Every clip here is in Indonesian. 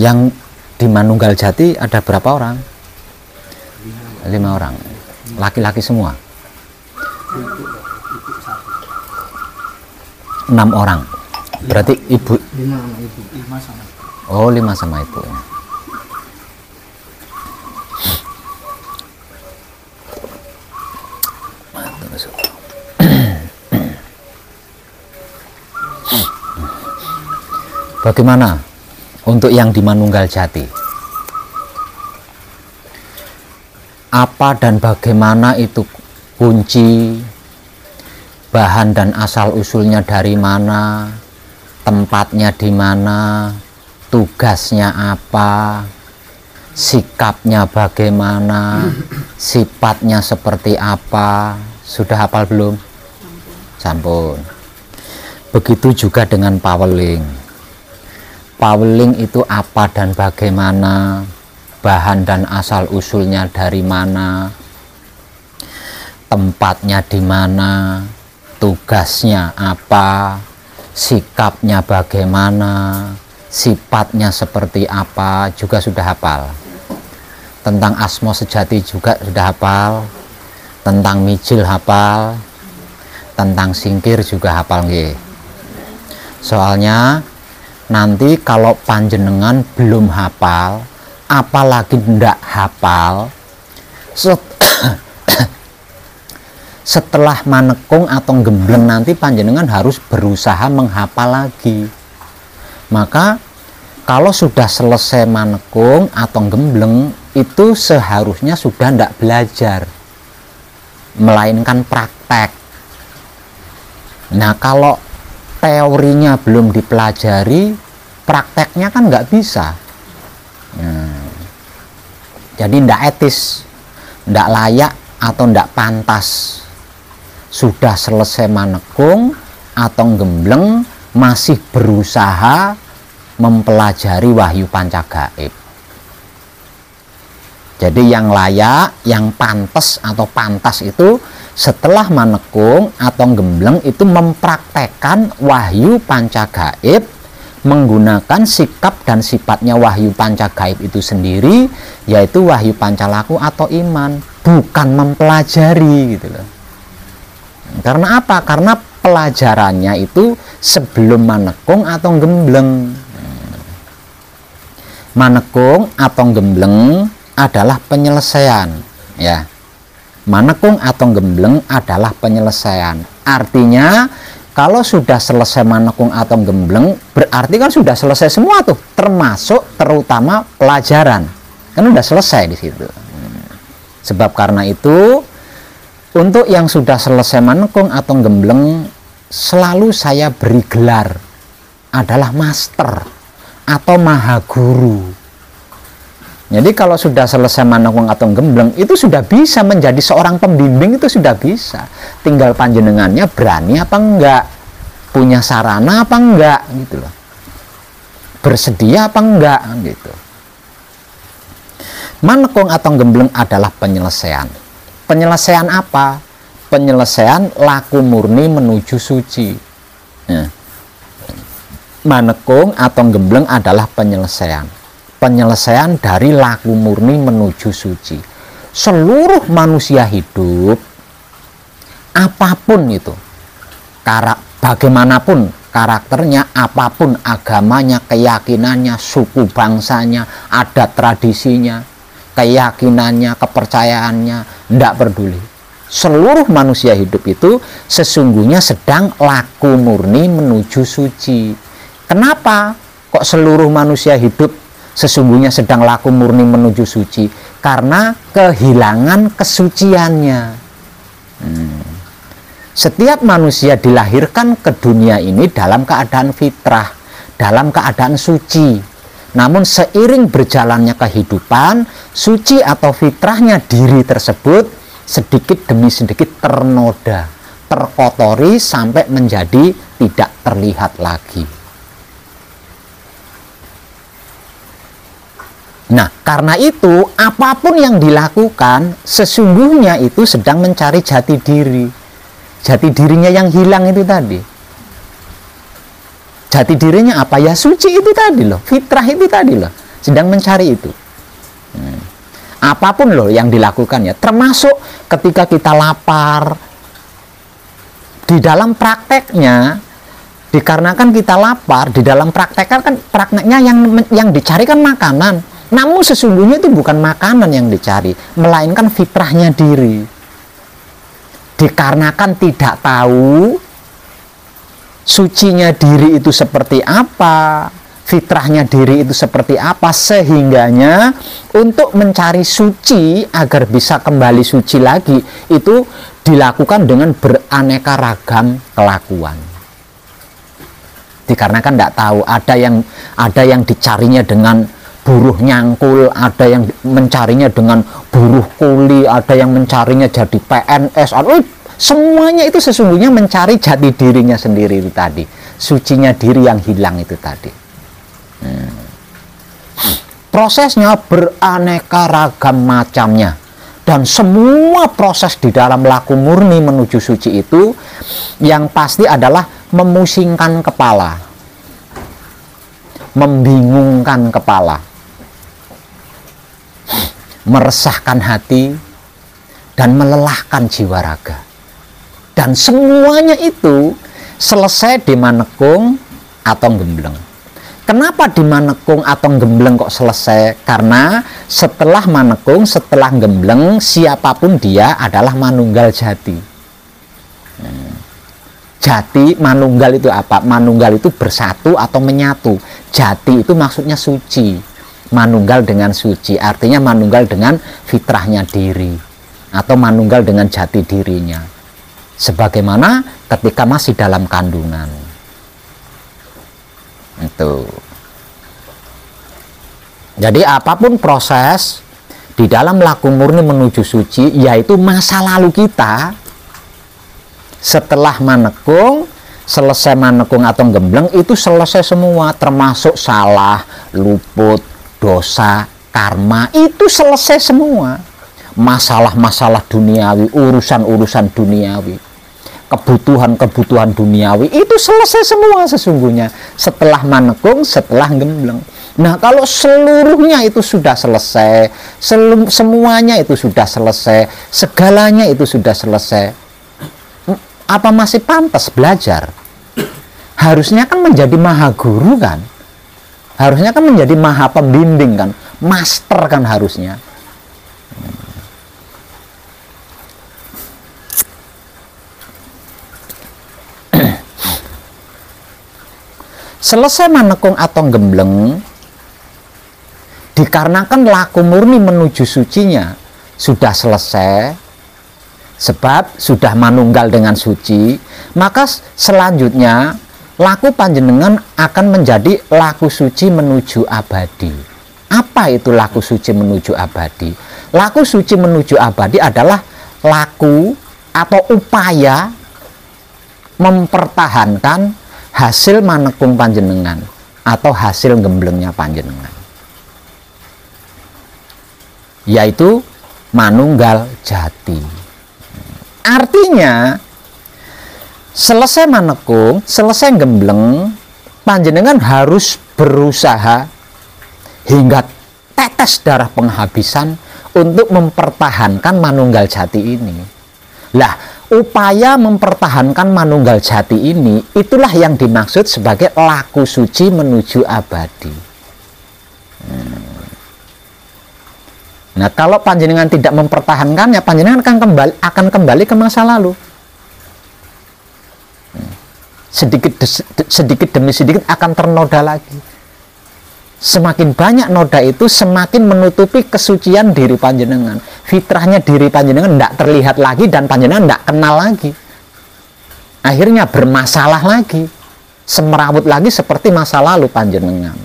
Yang di Manunggal Jati ada berapa orang? 5 orang. Laki-laki semua. 6 orang. Berarti ibu. 5 sama. Oh, 5 sama ibu. Bagaimana untuk yang di Manunggal Jati? Apa dan bagaimana itu kunci, bahan dan asal usulnya dari mana, tempatnya di mana, tugasnya apa, sikapnya bagaimana, sifatnya seperti apa? Sudah hafal belum? Sampun. Begitu juga dengan Paweling. Paweling itu apa dan bagaimana, bahan dan asal usulnya dari mana, tempatnya di mana, tugasnya apa, sikapnya bagaimana, sifatnya seperti apa, juga sudah hafal. Tentang asma sejati juga sudah hafal, tentang mijil hafal, tentang singkir juga hafal nggih. Soalnya nanti kalau panjenengan belum hafal, apalagi ndak hafal, setelah manekung atau gembleng nanti panjenengan harus berusaha menghafal lagi. Maka kalau sudah selesai manekung atau gembleng, itu seharusnya sudah ndak belajar, melainkan praktek. Nah, kalau teorinya belum dipelajari, prakteknya kan nggak bisa. Jadi ndak etis, ndak layak atau ndak pantas. Sudah selesai manekung atau gembleng masih berusaha mempelajari wahyu pancagaib. Jadi yang layak, yang pantas atau pantas itu setelah manekung atau gembleng itu mempraktekkan wahyu pancagaib, menggunakan sikap dan sifatnya wahyu pancagaib itu sendiri, yaitu wahyu pancalaku atau iman, bukan mempelajari gitu loh. Karena apa? Karena pelajarannya itu sebelum manekung atau gembleng. Manekung atau gembleng adalah penyelesaian, ya. Manekung atau gembleng adalah penyelesaian. Artinya kalau sudah selesai manekung atau gembleng, berarti kan sudah selesai semua tuh, termasuk terutama pelajaran. Kan udah selesai di situ. Sebab karena itu, untuk yang sudah selesai manekung atau gembleng, selalu saya beri gelar adalah master atau maha guru. Jadi kalau sudah selesai manekung atau gembleng, itu sudah bisa menjadi seorang pembimbing, itu sudah bisa. Tinggal panjenengannya berani apa enggak, punya sarana apa enggak gitu loh, bersedia apa enggak gitu. Manekung atau gembleng adalah penyelesaian. Penyelesaian apa? Penyelesaian laku murni menuju suci. Nah, manekung atau gembleng adalah penyelesaian. Penyelesaian dari laku murni menuju suci. Seluruh manusia hidup, apapun itu, bagaimanapun karakternya, apapun agamanya, keyakinannya, suku bangsanya, adat tradisinya, keyakinannya, kepercayaannya, tidak peduli. Seluruh manusia hidup itu sesungguhnya sedang laku murni menuju suci. Kenapa kok seluruh manusia hidup sesungguhnya sedang laku murni menuju suci? Karena kehilangan kesuciannya. Setiap manusia dilahirkan ke dunia ini dalam keadaan fitrah, dalam keadaan suci. Namun seiring berjalannya kehidupan, suci atau fitrahnya diri tersebut sedikit demi sedikit ternoda, terkotori sampai menjadi tidak terlihat lagi. Nah, karena itu apapun yang dilakukan sesungguhnya itu sedang mencari jati diri. Jati dirinya yang hilang itu tadi. Jati dirinya apa? Ya suci itu tadi loh, fitrah itu tadi loh. sedang mencari itu. Apapun loh yang dilakukan ya, termasuk ketika kita lapar, di dalam prakteknya, dikarenakan kita lapar, di dalam prakteknya yang dicari kan makanan. Namun sesungguhnya itu bukan makanan yang dicari, melainkan fitrahnya diri. Dikarenakan tidak tahu sucinya diri itu seperti apa, fitrahnya diri itu seperti apa, sehingganya untuk mencari suci agar bisa kembali suci lagi itu dilakukan dengan beraneka ragam kelakuan. Dikarenakan tidak tahu, ada yang dicarinya dengan buruh nyangkul, ada yang mencarinya dengan buruh kuli, ada yang mencarinya jadi PNS, semuanya itu sesungguhnya mencari jati dirinya sendiri itu tadi, sucinya diri yang hilang itu tadi. Prosesnya beraneka ragam macamnya, dan semua proses di dalam laku murni menuju suci itu yang pasti adalah memusingkan kepala, membingungkan kepala, meresahkan hati, dan melelahkan jiwa raga. Dan semuanya itu selesai di manekung atau gembleng. Kenapa di manekung atau gembleng kok selesai? Karena setelah manekung, setelah gembleng, siapapun dia adalah manunggal jati. Jati, manunggal itu apa? Manunggal itu bersatu atau menyatu. Jati itu maksudnya suci. Manunggal dengan suci, artinya manunggal dengan fitrahnya diri, atau manunggal dengan jati dirinya. Sebagaimana ketika masih dalam kandungan. Itu. Jadi apapun proses di dalam laku murni menuju suci, yaitu masa lalu kita setelah manekung, selesai manekung atau gembleng itu selesai semua, termasuk salah, luput, dosa, karma, itu selesai semua. Masalah-masalah duniawi, urusan-urusan duniawi, kebutuhan-kebutuhan duniawi itu selesai semua sesungguhnya setelah manekung, setelah gembleng. Nah, kalau seluruhnya itu sudah selesai, semuanya itu sudah selesai, segalanya itu sudah selesai, apa masih pantas belajar? Harusnya kan menjadi maha guru kan, harusnya kan menjadi maha pembimbing kan, master kan harusnya. Selesai manekung atau gembleng, dikarenakan laku murni menuju sucinya sudah selesai, sebab sudah manunggal dengan suci, maka selanjutnya laku panjenengan akan menjadi laku suci menuju abadi. Apa itu laku suci menuju abadi? Laku suci menuju abadi adalah laku atau upaya mempertahankan hasil manekung panjenengan atau hasil gemblengnya panjenengan, yaitu manunggal jati. Artinya selesai manekung, selesai gembleng, panjenengan harus berusaha hingga tetes darah penghabisan untuk mempertahankan manunggal jati ini. Lah, upaya mempertahankan manunggal jati ini, itulah yang dimaksud sebagai laku suci menuju abadi. Nah, kalau panjenengan tidak mempertahankannya, panjenengan akan kembali ke masa lalu. Sedikit demi sedikit akan ternoda lagi. Semakin banyak noda itu, semakin menutupi kesucian diri panjenengan. Fitrahnya diri panjenengan tidak terlihat lagi dan panjenengan tidak kenal lagi. Akhirnya bermasalah lagi, semerawut lagi seperti masa lalu panjenengan.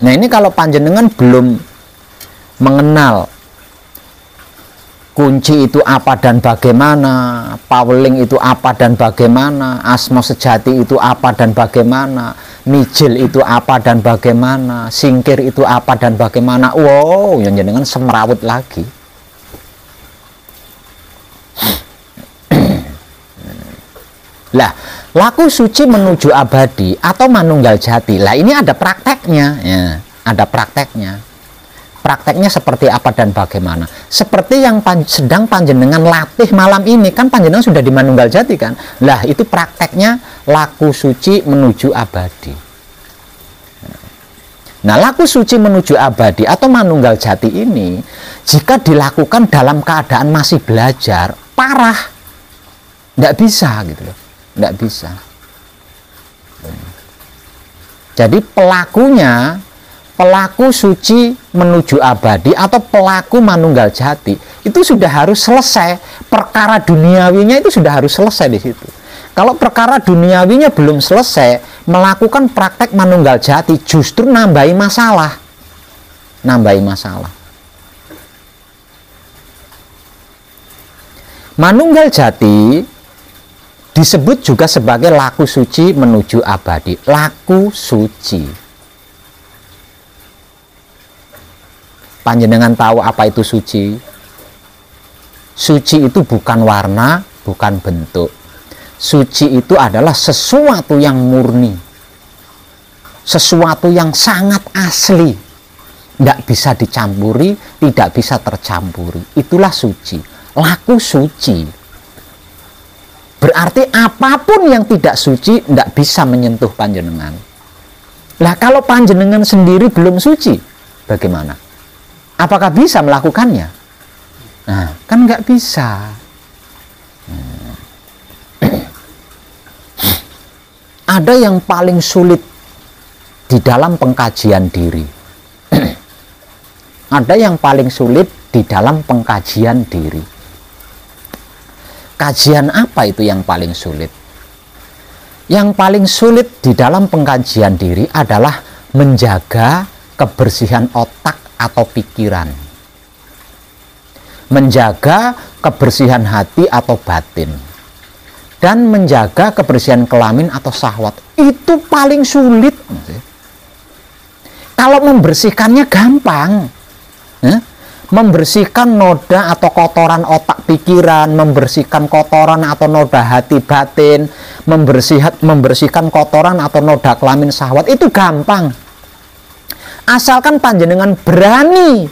Nah, ini kalau panjenengan belum mengenal kunci itu apa dan bagaimana, paweling itu apa dan bagaimana, asma sejati itu apa dan bagaimana, mijil itu apa dan bagaimana, singkir itu apa dan bagaimana, wow, yang jenengan semerawut lagi. Lah, laku suci menuju abadi atau manunggal jati. Lah, ini ada prakteknya, ya. Ada prakteknya. Prakteknya seperti apa dan bagaimana? Seperti yang sedang panjenengan latih malam ini, kan panjenengan sudah di manunggal jati kan? Lah, itu prakteknya laku suci menuju abadi. Nah, laku suci menuju abadi atau manunggal jati ini, jika dilakukan dalam keadaan masih belajar, parah. Nggak bisa gitu loh. Nggak bisa. Jadi pelaku suci menuju abadi atau pelaku manunggal jati itu sudah harus selesai. Perkara duniawinya itu sudah harus selesai di situ. Kalau perkara duniawinya belum selesai, melakukan praktek manunggal jati justru nambahi masalah. Nambahi masalah. Manunggal jati disebut juga sebagai laku suci menuju abadi. Laku suci. Panjenengan tahu apa itu suci? Suci itu bukan warna, bukan bentuk. Suci itu adalah sesuatu yang murni. Sesuatu yang sangat asli. Tidak bisa dicampuri, tidak bisa tercampuri. Itulah suci. Laku suci. Berarti apapun yang tidak suci tidak bisa menyentuh panjenengan. Lah kalau panjenengan sendiri belum suci, bagaimana? Apakah bisa melakukannya? Nah, kan nggak bisa. Ada yang paling sulit di dalam pengkajian diri. Ada yang paling sulit di dalam pengkajian diri. Kajian apa itu yang paling sulit? Yang paling sulit di dalam pengkajian diri adalah menjaga kebersihan otak atau pikiran. Menjaga kebersihan hati atau batin. Dan menjaga kebersihan kelamin atau syahwat. Itu paling sulit. Kalau membersihkannya gampang. Membersihkan noda atau kotoran otak pikiran, membersihkan kotoran atau noda hati batin, membersihkan kotoran atau noda kelamin syahwat, itu gampang. Asalkan panjenengan berani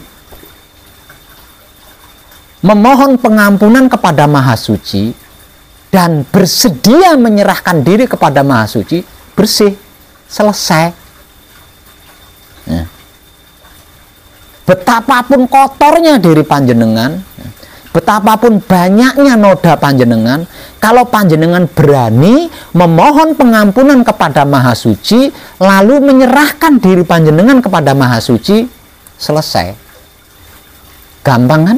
memohon pengampunan kepada Maha Suci dan bersedia menyerahkan diri kepada Maha Suci, bersih, selesai. Betapapun kotornya diri panjenengan, betapapun banyaknya noda panjenengan, kalau panjenengan berani memohon pengampunan kepada Maha Suci, lalu menyerahkan diri panjenengan kepada Maha Suci, selesai. Gampang kan?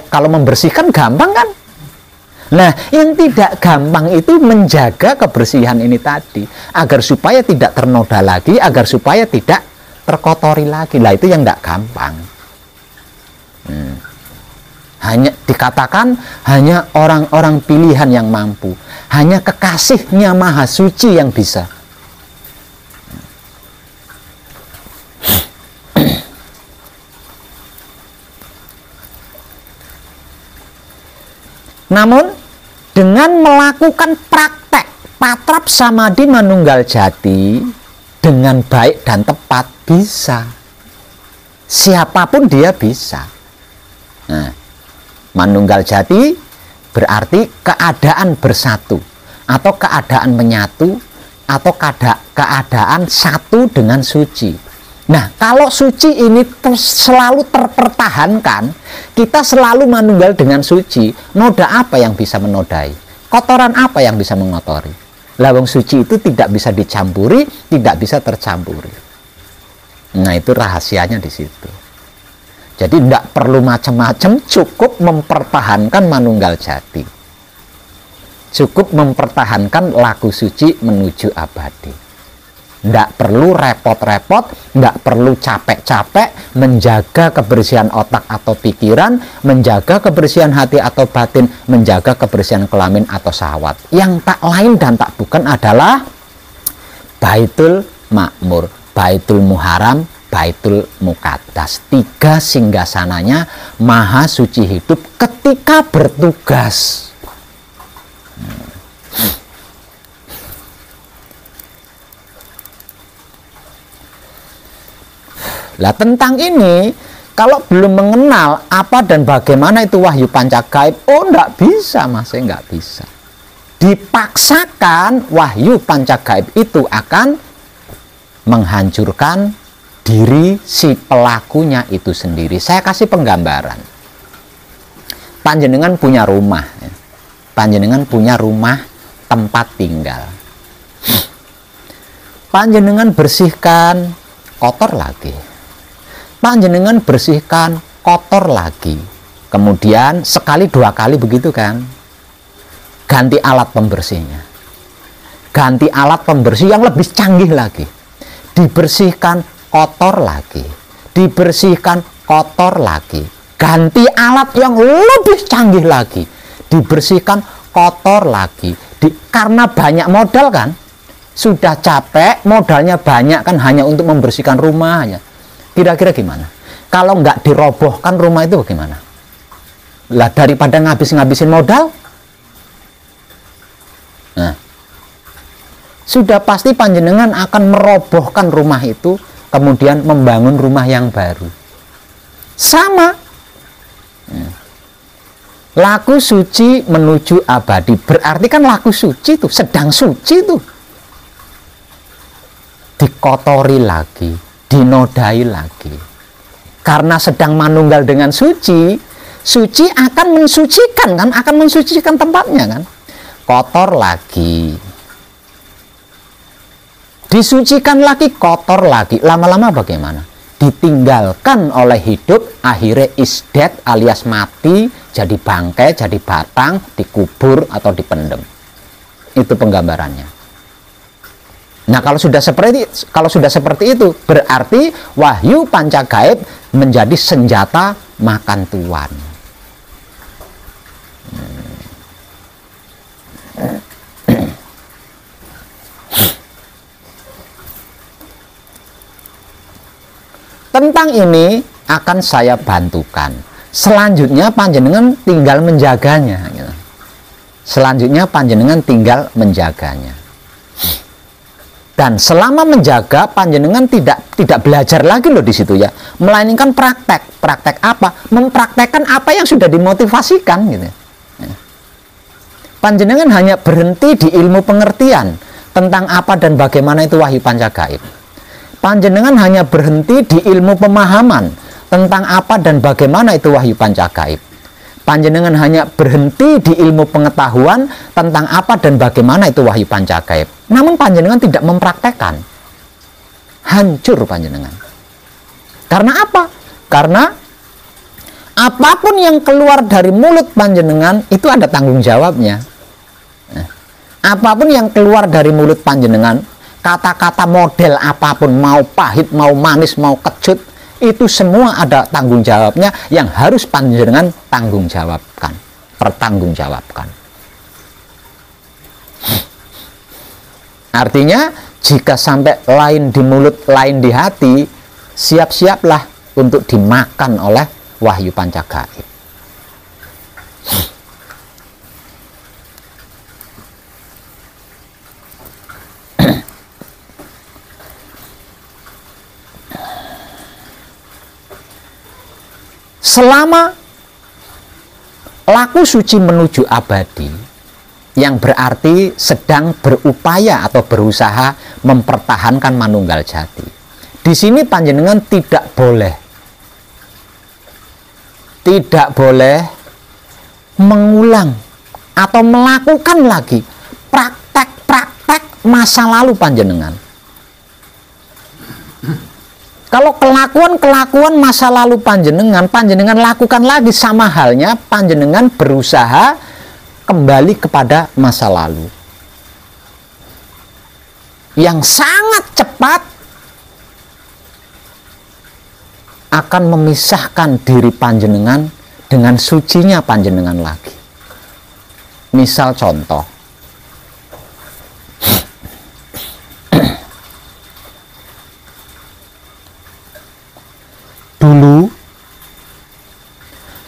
Kalau membersihkan gampang kan? Nah, yang tidak gampang itu menjaga kebersihan ini tadi, agar supaya tidak ternoda lagi, agar supaya tidak terkotori lagi. Lah, itu yang tidak gampang. Hanya dikatakan hanya orang-orang pilihan yang mampu, hanya kekasihnya Maha Suci yang bisa. Namun dengan melakukan praktek patrap samadhi manunggal jati dengan baik dan tepat, bisa. Siapapun dia bisa. Nah, manunggal jati berarti keadaan bersatu atau keadaan menyatu atau keadaan satu dengan suci. Nah, kalau suci ini selalu terpertahankan, kita selalu manunggal dengan suci, noda apa yang bisa menodai? Kotoran apa yang bisa mengotori? Lawang suci itu tidak bisa dicampuri, tidak bisa tercampuri. Nah, itu rahasianya di situ. Jadi tidak perlu macam-macam, cukup mempertahankan manunggal jati. Cukup mempertahankan laku suci menuju abadi. Tidak perlu repot-repot, tidak perlu capek-capek menjaga kebersihan otak atau pikiran, menjaga kebersihan hati atau batin, menjaga kebersihan kelamin atau syahwat. Yang tak lain dan tak bukan adalah Baitul Makmur, Baitul Muharram, Baitul Muqaddas. 3 singgasananya Maha Suci hidup ketika bertugas. Lah tentang ini, kalau belum mengenal apa dan bagaimana itu wahyu pancagaib, oh enggak bisa mas, enggak bisa. Dipaksakan wahyu pancagaib itu akan menghancurkan diri si pelakunya itu sendiri. Saya kasih penggambaran. Panjenengan punya rumah, panjenengan punya rumah tempat tinggal. Panjenengan bersihkan, kotor lagi. Panjenengan bersihkan, kotor lagi. Kemudian sekali dua kali begitu kan, ganti alat pembersihnya, ganti alat pembersih yang lebih canggih lagi, dibersihkan, kotor lagi, dibersihkan, kotor lagi, ganti alat yang lebih canggih lagi, dibersihkan, kotor lagi. Karena banyak modal kan, sudah capek, modalnya banyak kan, hanya untuk membersihkan rumahnya. Kira-kira gimana? Kalau nggak dirobohkan rumah itu bagaimana? Lah daripada ngabisin modal, nah, sudah pasti panjenengan akan merobohkan rumah itu, kemudian membangun rumah yang baru. Sama. Laku suci menuju abadi. Berarti kan laku suci itu, sedang suci itu, dikotori lagi, dinodai lagi. Karena sedang manunggal dengan suci, suci akan mensucikan kan, akan mensucikan tempatnya kan. Kotor lagi, disucikan lagi, kotor lagi. Lama-lama bagaimana? Ditinggalkan oleh hidup, akhirnya isdet alias mati, jadi bangkai, jadi batang, dikubur atau dipendem. Itu penggambarannya. Nah, kalau sudah seperti itu, berarti wahyu pancagaib menjadi senjata makan tuan. Tentang ini akan saya bantukan. Selanjutnya panjenengan tinggal menjaganya. Selanjutnya panjenengan tinggal menjaganya. Dan selama menjaga, panjenengan tidak belajar lagi loh di situ ya, melainkan praktek. Praktek apa? Mempraktekkan apa yang sudah dimotivasikan gitu. Panjenengan hanya berhenti di ilmu pengertian tentang apa dan bagaimana itu wahyu pancagaib. Panjenengan hanya berhenti di ilmu pemahaman tentang apa dan bagaimana itu wahyu pancagaib. Panjenengan hanya berhenti di ilmu pengetahuan tentang apa dan bagaimana itu wahyu pancagaib. Namun panjenengan tidak mempraktekkan. Hancur panjenengan. Karena apa? Karena apapun yang keluar dari mulut panjenengan itu ada tanggung jawabnya. Apapun yang keluar dari mulut panjenengan, kata-kata model apapun, mau pahit, mau manis, mau kecut, itu semua ada tanggung jawabnya yang harus panjenengan tanggung jawabkan, pertanggungjawabkan. Artinya, jika sampai lain di mulut, lain di hati, siap-siaplah untuk dimakan oleh wahyu pancagaib. Selama laku suci menuju abadi, yang berarti sedang berupaya atau berusaha mempertahankan manunggal jati. Di sini panjenengan tidak boleh mengulang atau melakukan lagi praktek-praktek masa lalu panjenengan. Kalau kelakuan masa lalu panjenengan lakukan lagi, sama halnya panjenengan berusaha kembali kepada masa lalu. Yang sangat cepat akan memisahkan diri panjenengan dengan sucinya panjenengan lagi. Misal contoh, dulu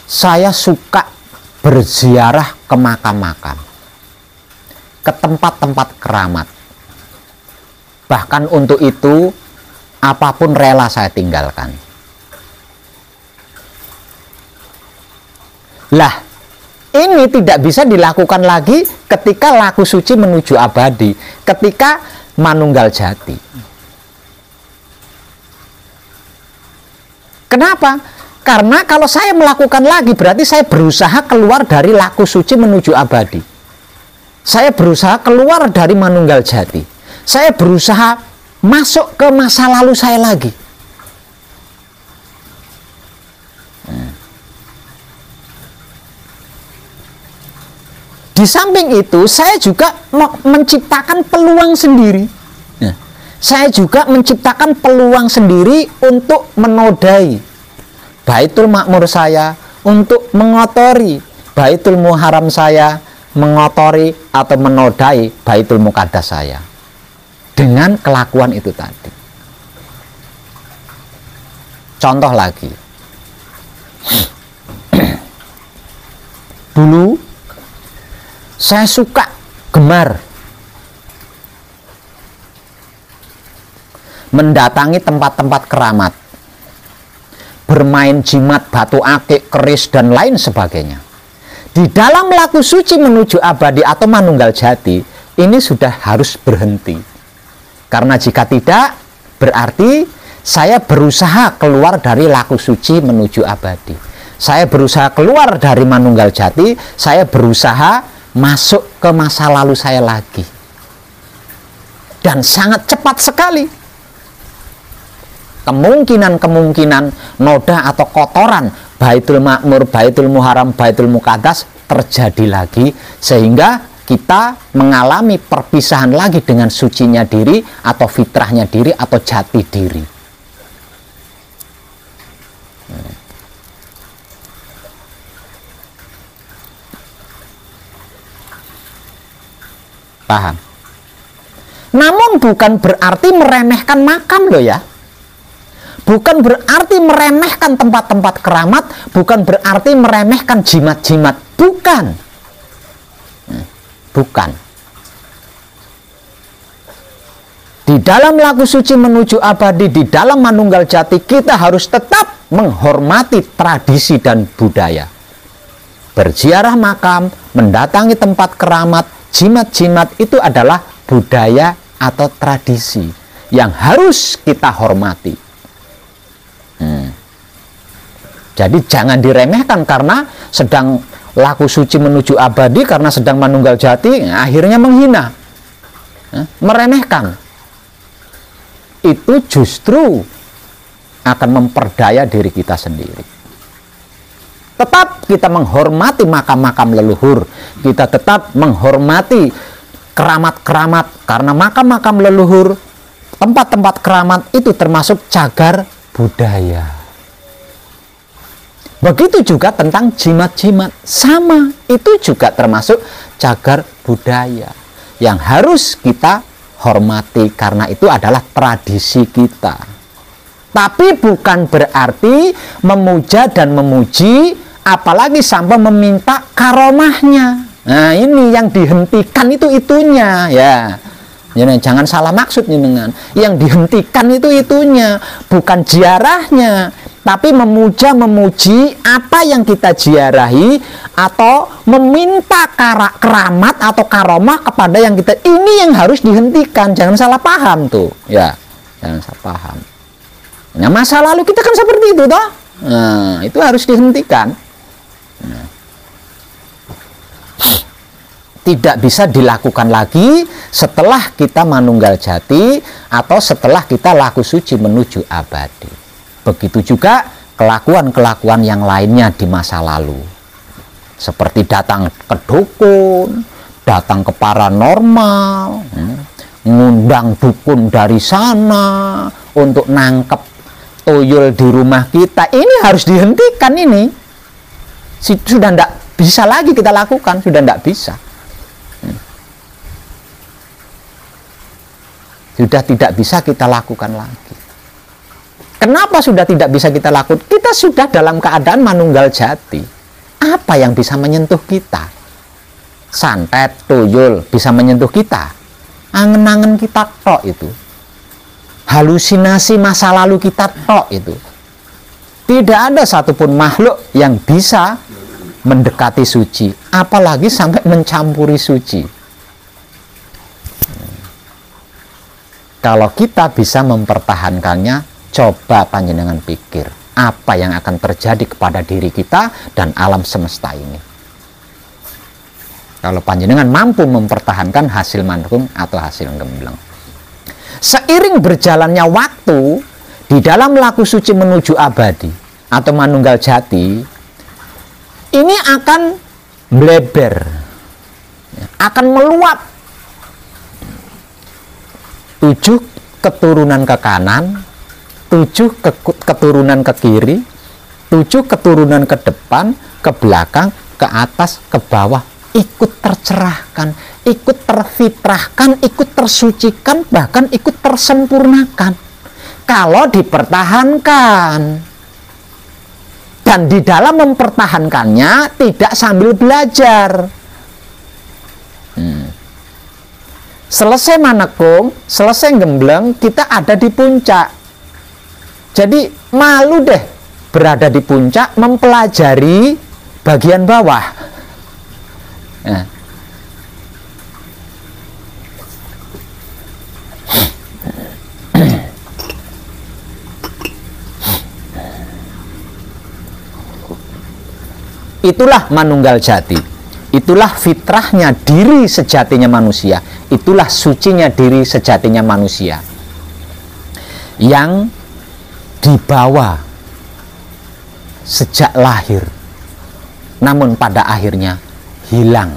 saya suka berziarah ke makam-makam, ke tempat-tempat keramat. Bahkan untuk itu apapun rela saya tinggalkan. Lah, ini tidak bisa dilakukan lagi ketika laku suci menuju abadi, ketika manunggal jati. Kenapa? Karena kalau saya melakukan lagi berarti saya berusaha keluar dari laku suci menuju abadi. Saya berusaha keluar dari manunggal jati. Saya berusaha masuk ke masa lalu saya lagi. Di samping itu, saya juga menciptakan peluang sendiri. Saya juga menciptakan peluang sendiri untuk menodai Baitul Makmur saya, untuk mengotori Baitul Muharram saya, mengotori atau menodai Baitul Muqaddas saya. Dengan kelakuan itu tadi. Contoh lagi. Dulu saya suka gemar mendatangi tempat-tempat keramat, bermain jimat, batu akik, keris, dan lain sebagainya. Di dalam laku suci menuju abadi atau manunggal jati, ini sudah harus berhenti. Karena jika tidak, berarti saya berusaha keluar dari laku suci menuju abadi. Saya berusaha keluar dari manunggal jati, saya berusaha masuk ke masa lalu saya lagi. Dan sangat cepat sekali. Kemungkinan-kemungkinan noda atau kotoran Baitul Makmur, Baitul Muharram, Baitul Muqaddas terjadi lagi, sehingga kita mengalami perpisahan lagi dengan sucinya diri atau fitrahnya diri atau jati diri. Paham? Namun bukan berarti meremehkan makam loh ya. Bukan berarti meremehkan tempat-tempat keramat, bukan berarti meremehkan jimat-jimat, bukan. Bukan. Di dalam laku suci menuju abadi, di dalam manunggal jati, kita harus tetap menghormati tradisi dan budaya. Berziarah makam, mendatangi tempat keramat, jimat-jimat itu adalah budaya atau tradisi yang harus kita hormati. Jadi jangan diremehkan karena sedang laku suci menuju abadi, karena sedang manunggal jati, akhirnya menghina, meremehkan. Itu justru akan memperdaya diri kita sendiri. Tetap kita menghormati makam-makam leluhur, kita tetap menghormati keramat-keramat, karena makam-makam leluhur, tempat-tempat keramat itu termasuk cagar budaya. Begitu juga tentang jimat-jimat, sama, itu juga termasuk cagar budaya yang harus kita hormati karena itu adalah tradisi kita. Tapi bukan berarti memuja dan memuji, apalagi sampai meminta karomahnya. Nah, ini yang dihentikan itunya ya. Jangan salah maksud dengan yang dihentikan itunya, bukan ziarahnya, tapi memuja memuji apa yang kita ziarahi atau meminta keramat atau karomah kepada yang kita, ini yang harus dihentikan. Jangan salah paham tuh ya, jangan salah paham. Nah, masa lalu kita kan seperti itu toh. Nah, itu harus dihentikan. Nah, tidak bisa dilakukan lagi setelah kita manunggal jati atau setelah kita laku suci menuju abadi. Begitu juga kelakuan-kelakuan yang lainnya di masa lalu. Seperti datang ke dukun, datang ke paranormal, ngundang dukun dari sana untuk nangkep tuyul di rumah kita. Ini harus dihentikan ini. Sudah tidak bisa lagi kita lakukan, sudah tidak bisa. Sudah tidak bisa kita lakukan lagi. Kenapa sudah tidak bisa kita lakukan? Kita sudah dalam keadaan manunggal jati. Apa yang bisa menyentuh kita? Santet, tuyul bisa menyentuh kita. Angen-angen kita tok itu. Halusinasi masa lalu kita tok itu. Tidak ada satupun makhluk yang bisa mendekati suci, apalagi sampai mencampuri suci. Kalau kita bisa mempertahankannya, coba panjenengan pikir apa yang akan terjadi kepada diri kita dan alam semesta ini. Kalau panjenengan mampu mempertahankan hasil manunggal atau hasil gembleng. Seiring berjalannya waktu, di dalam laku suci menuju abadi atau manunggal jati, ini akan bleber, akan meluap. 7 keturunan ke kanan, 7 keturunan ke kiri, 7 keturunan ke depan, ke belakang, ke atas, ke bawah, ikut tercerahkan, ikut terfitrahkan, ikut tersucikan, bahkan ikut tersempurnakan. Kalau dipertahankan. Dan di dalam mempertahankannya tidak sambil belajar. Selesai manekung, selesai gembleng, kita ada di puncak. Jadi malu deh berada di puncak mempelajari bagian bawah. Nah. Itulah manunggal jati. Itulah fitrahnya diri sejatinya manusia. Itulah sucinya diri sejatinya manusia yang dibawa sejak lahir, namun pada akhirnya hilang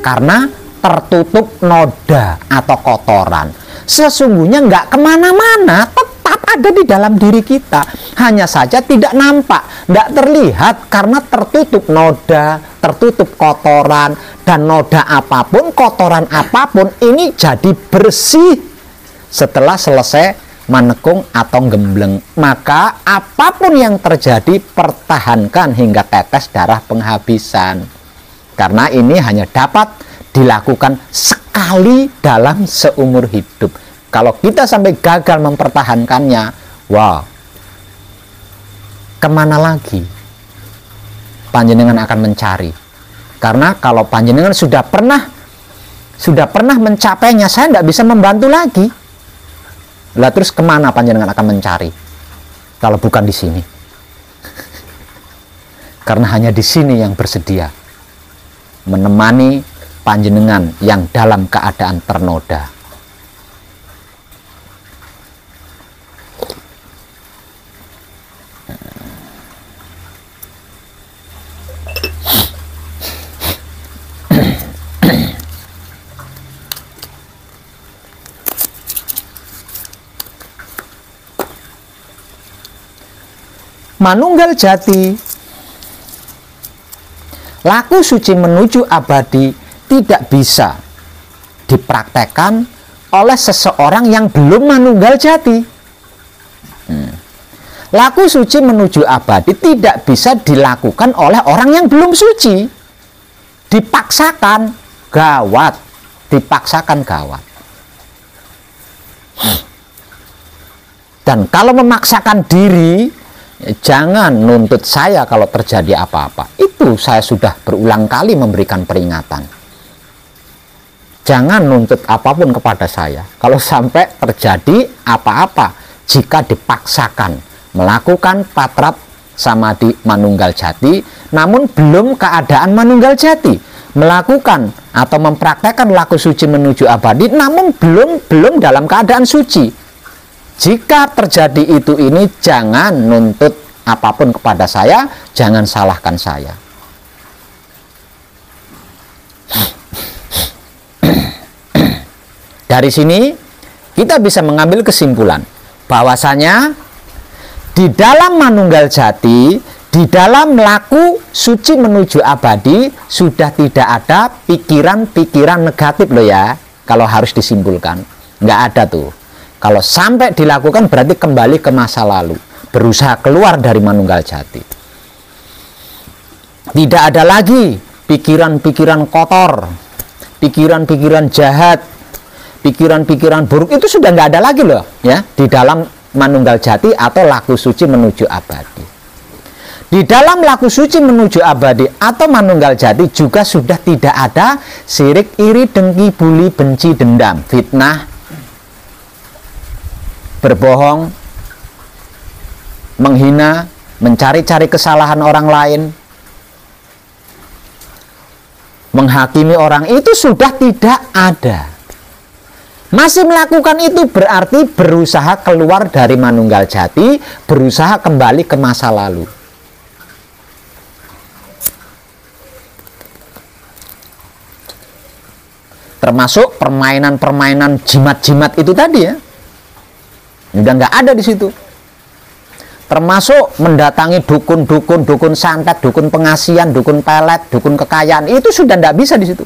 karena tertutup noda atau kotoran. Sesungguhnya nggak kemana-mana, tetap ada di dalam diri kita, hanya saja tidak nampak, nggak terlihat karena tertutup noda, tertutup kotoran. Dan noda apapun, kotoran apapun, ini jadi bersih setelah selesai manekung atau gembleng. Maka apapun yang terjadi, pertahankan hingga tetes darah penghabisan, karena ini hanya dapat dilakukan sekali dalam seumur hidup. Kalau kita sampai gagal mempertahankannya, wow, kemana lagi panjenengan akan mencari? Karena kalau panjenengan sudah pernah mencapainya, saya tidak bisa membantu lagi. Lah terus kemana panjenengan akan mencari? Kalau bukan di sini. Karena hanya di sini yang bersedia menemani panjenengan yang dalam keadaan ternoda. Manunggal jati, laku suci menuju abadi tidak bisa dipraktekkan oleh seseorang yang belum manunggal jati. Laku suci menuju abadi tidak bisa dilakukan oleh orang yang belum suci. Dipaksakan, gawat. Dipaksakan, gawat. Dan kalau memaksakan diri, jangan nuntut saya kalau terjadi apa-apa. Itu saya sudah berulang kali memberikan peringatan. Jangan nuntut apapun kepada saya kalau sampai terjadi apa-apa jika dipaksakan melakukan patrat samadhi manunggal jati, namun belum keadaan manunggal jati. Melakukan atau mempraktekkan laku suci menuju abadi, namun belum dalam keadaan suci. Jika terjadi ini, jangan nuntut apapun kepada saya, jangan salahkan saya. Dari sini kita bisa mengambil kesimpulan bahwasanya di dalam manunggal jati, di dalam laku suci menuju abadi, sudah tidak ada pikiran-pikiran negatif loh ya. Kalau harus disimpulkan, nggak ada tuh. Kalau sampai dilakukan berarti kembali ke masa lalu, berusaha keluar dari manunggal jati. Tidak ada lagi pikiran-pikiran kotor, pikiran-pikiran jahat, pikiran-pikiran buruk, itu sudah nggak ada lagi loh ya di dalam manunggal jati atau laku suci menuju abadi. Di dalam laku suci menuju abadi atau manunggal jati juga sudah tidak ada sirik, iri, dengki, buli, benci, dendam, fitnah, berbohong, menghina, mencari-cari kesalahan orang lain, menghakimi orang, itu sudah tidak ada. Masih melakukan itu berarti berusaha keluar dari manunggal jati, berusaha kembali ke masa lalu. Termasuk permainan-permainan jimat-jimat itu tadi ya, udah nggak ada di situ. Termasuk mendatangi dukun-dukun, dukun santet, dukun pengasihan, dukun pelet, dukun kekayaan, itu sudah nggak bisa di situ.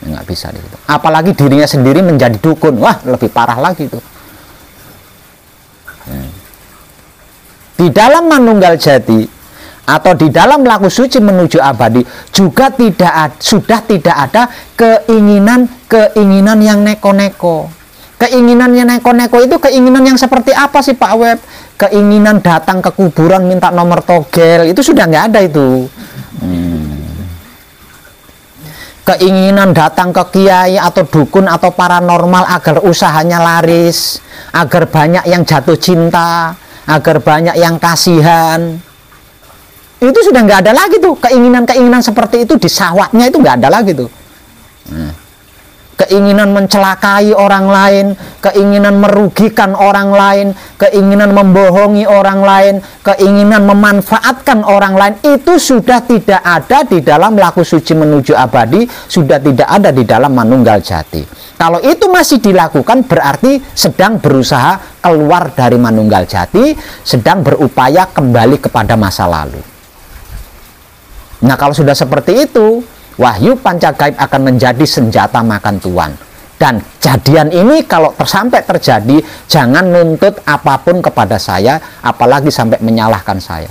Nggak bisa di situ. Apalagi dirinya sendiri menjadi dukun, wah lebih parah lagi itu. Di dalam manunggal jati atau di dalam laku suci menuju abadi juga sudah tidak ada keinginan yang neko-neko. Keinginan yang neko-neko itu keinginan yang seperti apa sih Pak Web? Keinginan datang ke kuburan minta nomor togel, itu sudah nggak ada itu. Keinginan datang ke kiai atau dukun atau paranormal agar usahanya laris, agar banyak yang jatuh cinta, agar banyak yang kasihan, itu sudah nggak ada lagi tuh. Keinginan-keinginan seperti itu di sawatnya itu nggak ada lagi tuh. Keinginan mencelakai orang lain, keinginan merugikan orang lain, keinginan membohongi orang lain, keinginan memanfaatkan orang lain, itu sudah tidak ada di dalam laku suci menuju abadi, sudah tidak ada di dalam manunggal jati. Kalau itu masih dilakukan berarti sedang berusaha keluar dari manunggal jati, sedang berupaya kembali kepada masa lalu. Nah, kalau sudah seperti itu, wahyu panca gaib akan menjadi senjata makan tuan. Dan kejadian ini kalau sampai terjadi, jangan nuntut apapun kepada saya, apalagi sampai menyalahkan saya.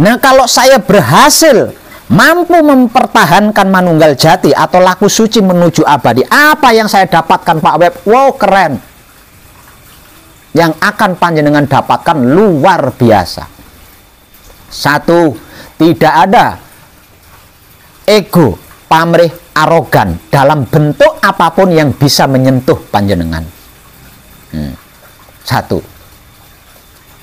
Nah, kalau saya berhasil mampu mempertahankan manunggal jati atau laku suci menuju abadi, apa yang saya dapatkan Pak Web? Wow, keren. Yang akan panjenengan dapatkan luar biasa. Satu, tidak ada ego, pamrih, arogan dalam bentuk apapun yang bisa menyentuh panjenengan. Satu.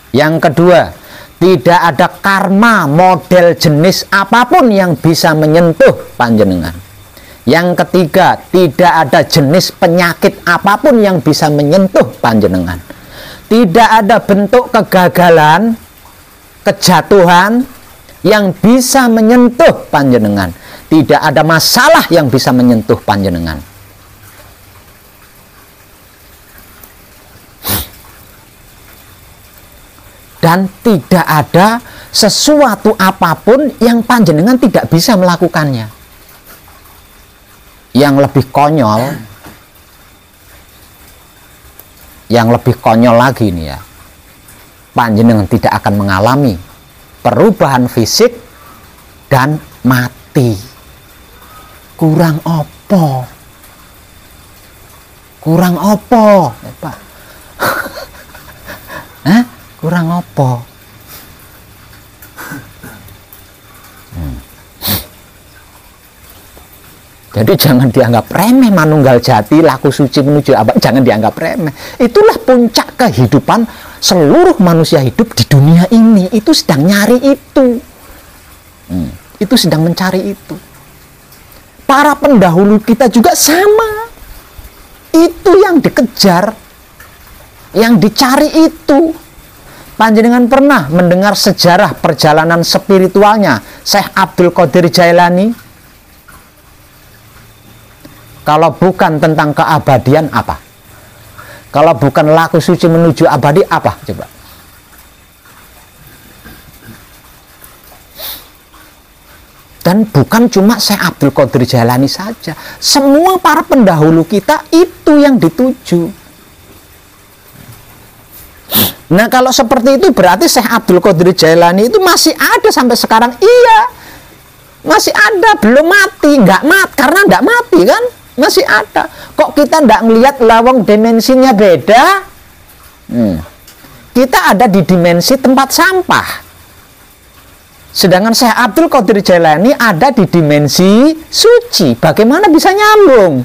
Yang kedua, tidak ada karma model jenis apapun yang bisa menyentuh panjenengan. Yang ketiga, tidak ada jenis penyakit apapun yang bisa menyentuh panjenengan. Tidak ada bentuk kegagalan, kejatuhan yang bisa menyentuh panjenengan. Tidak ada masalah yang bisa menyentuh panjenengan. Dan tidak ada sesuatu apapun yang panjenengan tidak bisa melakukannya. Yang lebih konyol, lagi nih ya, panjenengan tidak akan mengalami perubahan fisik dan mati. Kurang opo? Kurang opo, ya, Pak? Hah? Kurang opo? Jadi jangan dianggap remeh manunggal jati, laku suci menuju abadi, jangan dianggap remeh. Itulah puncak kehidupan seluruh manusia hidup di dunia ini. Itu sedang nyari itu. Itu sedang mencari itu. Para pendahulu kita juga sama. Itu yang dikejar, yang dicari itu. Panjenengan pernah mendengar sejarah perjalanan spiritualnya Syekh Abdul Qadir Jailani? Kalau bukan tentang keabadian, apa? Kalau bukan laku suci menuju abadi, apa? Coba. Dan bukan cuma Syekh Abdul Qadir Jailani saja. Semua para pendahulu kita itu yang dituju. Nah, kalau seperti itu berarti Syekh Abdul Qadir Jailani itu masih ada sampai sekarang. Iya, masih ada, belum mati. Nggak mati, karena nggak mati kan? Masih ada. Kok kita ndak ngelihat lawang dimensinya beda? Kita ada di dimensi tempat sampah. Sedangkan Syekh Abdul Qadir Jailani ada di dimensi suci. Bagaimana bisa nyambung?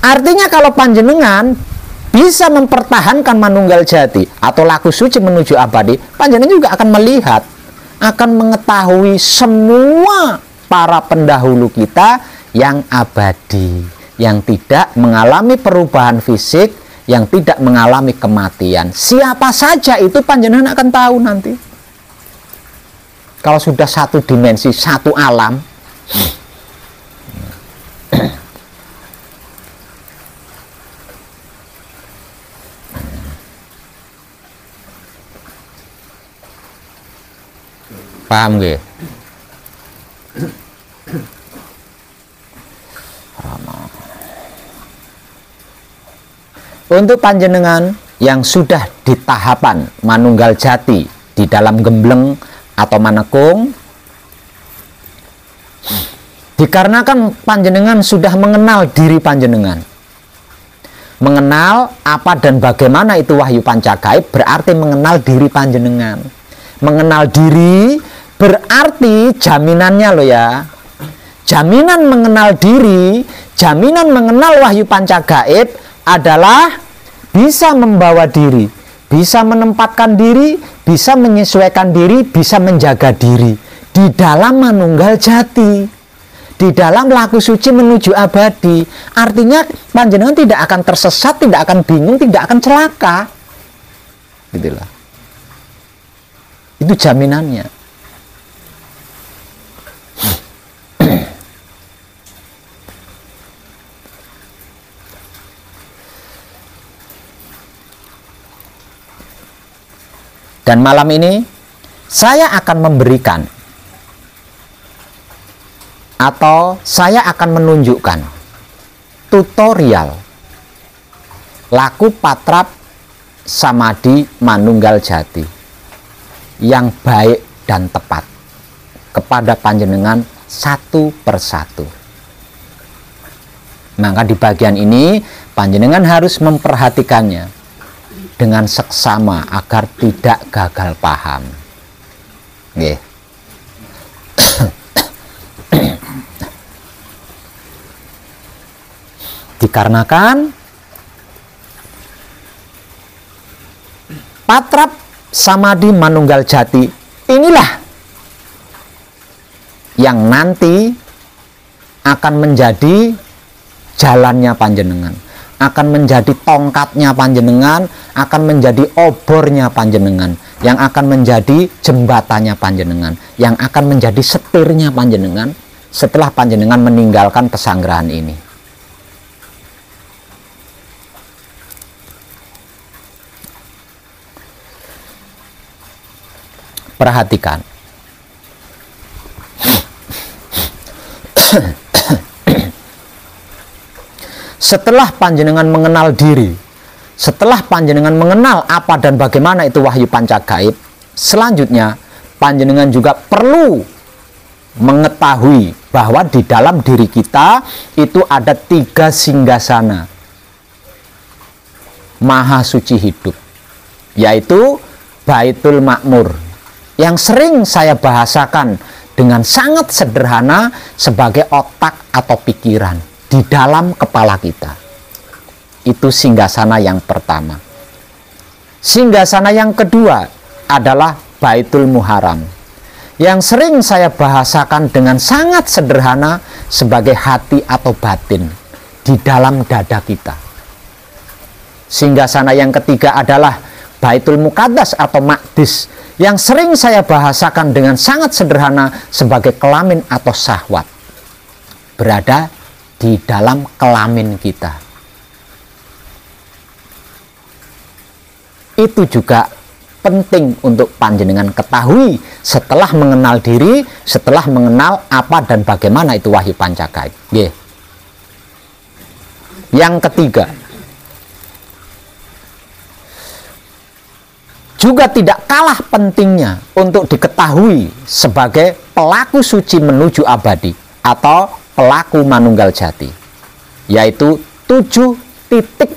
Artinya kalau panjenengan bisa mempertahankan manunggal jati atau laku suci menuju abadi, panjenengan juga akan melihat, akan mengetahui semua para pendahulu kita yang abadi, yang tidak mengalami perubahan fisik, yang tidak mengalami kematian. Siapa saja itu panjenengan akan tahu nanti. Kalau sudah satu dimensi, satu alam, paham gak? Untuk panjenengan yang sudah di tahapan manunggal jati di dalam gembleng atau manekung, dikarenakan panjenengan sudah mengenal diri panjenengan, mengenal apa dan bagaimana itu wahyu pancagaib, berarti mengenal diri panjenengan. Mengenal diri berarti jaminannya loh ya, jaminan mengenal diri, jaminan mengenal wahyu pancagaib adalah bisa membawa diri, bisa menempatkan diri, bisa menyesuaikan diri, bisa menjaga diri di dalam manunggal jati, di dalam laku suci menuju abadi. Artinya panjenengan tidak akan tersesat, tidak akan bingung, tidak akan celaka, gitulah. Itu jaminannya. Dan malam ini saya akan memberikan atau saya akan menunjukkan tutorial laku patrap samadhi manunggal jati yang baik dan tepat kepada panjenengan satu persatu. Maka di bagian ini panjenengan harus memperhatikannya dengan seksama agar tidak gagal paham. Nggih. Dikarenakan patrap samadhi manunggal jati inilah yang nanti akan menjadi jalannya panjenengan, akan menjadi tongkatnya panjenengan, akan menjadi obornya panjenengan, yang akan menjadi jembatannya panjenengan, yang akan menjadi setirnya panjenengan setelah panjenengan meninggalkan pesanggrahan ini. Perhatikan. Setelah panjenengan mengenal diri, setelah panjenengan mengenal apa dan bagaimana itu wahyu pancagaib, selanjutnya panjenengan juga perlu mengetahui bahwa di dalam diri kita itu ada 3 singgasana maha suci hidup, yaitu Baitul Makmur, yang sering saya bahasakan dengan sangat sederhana sebagai otak atau pikiran di dalam kepala kita. Itu singgasana yang pertama. Singgasana yang kedua adalah Baitul Muharram, yang sering saya bahasakan dengan sangat sederhana sebagai hati atau batin di dalam dada kita. Singgasana yang ketiga adalah Baitul Muqaddas atau Maqdis, yang sering saya bahasakan dengan sangat sederhana sebagai kelamin atau syahwat, berada di dalam kelamin kita. Itu juga penting untuk panjenengan ketahui setelah mengenal diri, setelah mengenal apa dan bagaimana itu wahyu pancagaib. Yang ketiga, juga tidak kalah pentingnya untuk diketahui sebagai pelaku suci menuju abadi atau pelaku manunggal jati, yaitu 7 titik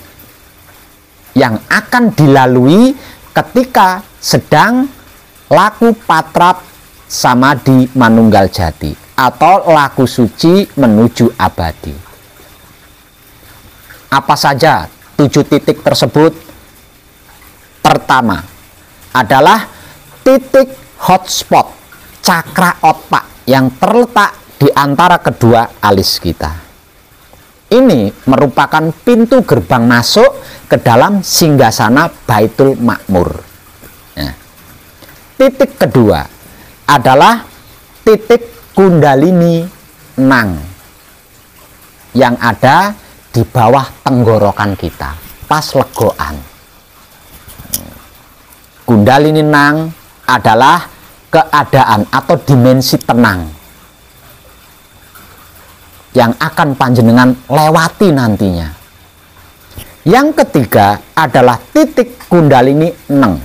yang akan dilalui ketika sedang laku patrap samadhi manunggal jati atau laku suci menuju abadi. Apa saja 7 titik tersebut? Pertama adalah titik hotspot cakra otak yang terletak di antara kedua alis kita. Ini merupakan pintu gerbang masuk ke dalam singgasana Baitul Makmur. Nah, titik kedua adalah titik Kundalini Nang yang ada di bawah tenggorokan kita pas legoan. Kundalini Nang adalah keadaan atau dimensi tenang yang akan panjenengan lewati nantinya. Yang ketiga adalah titik Kundalini Neng.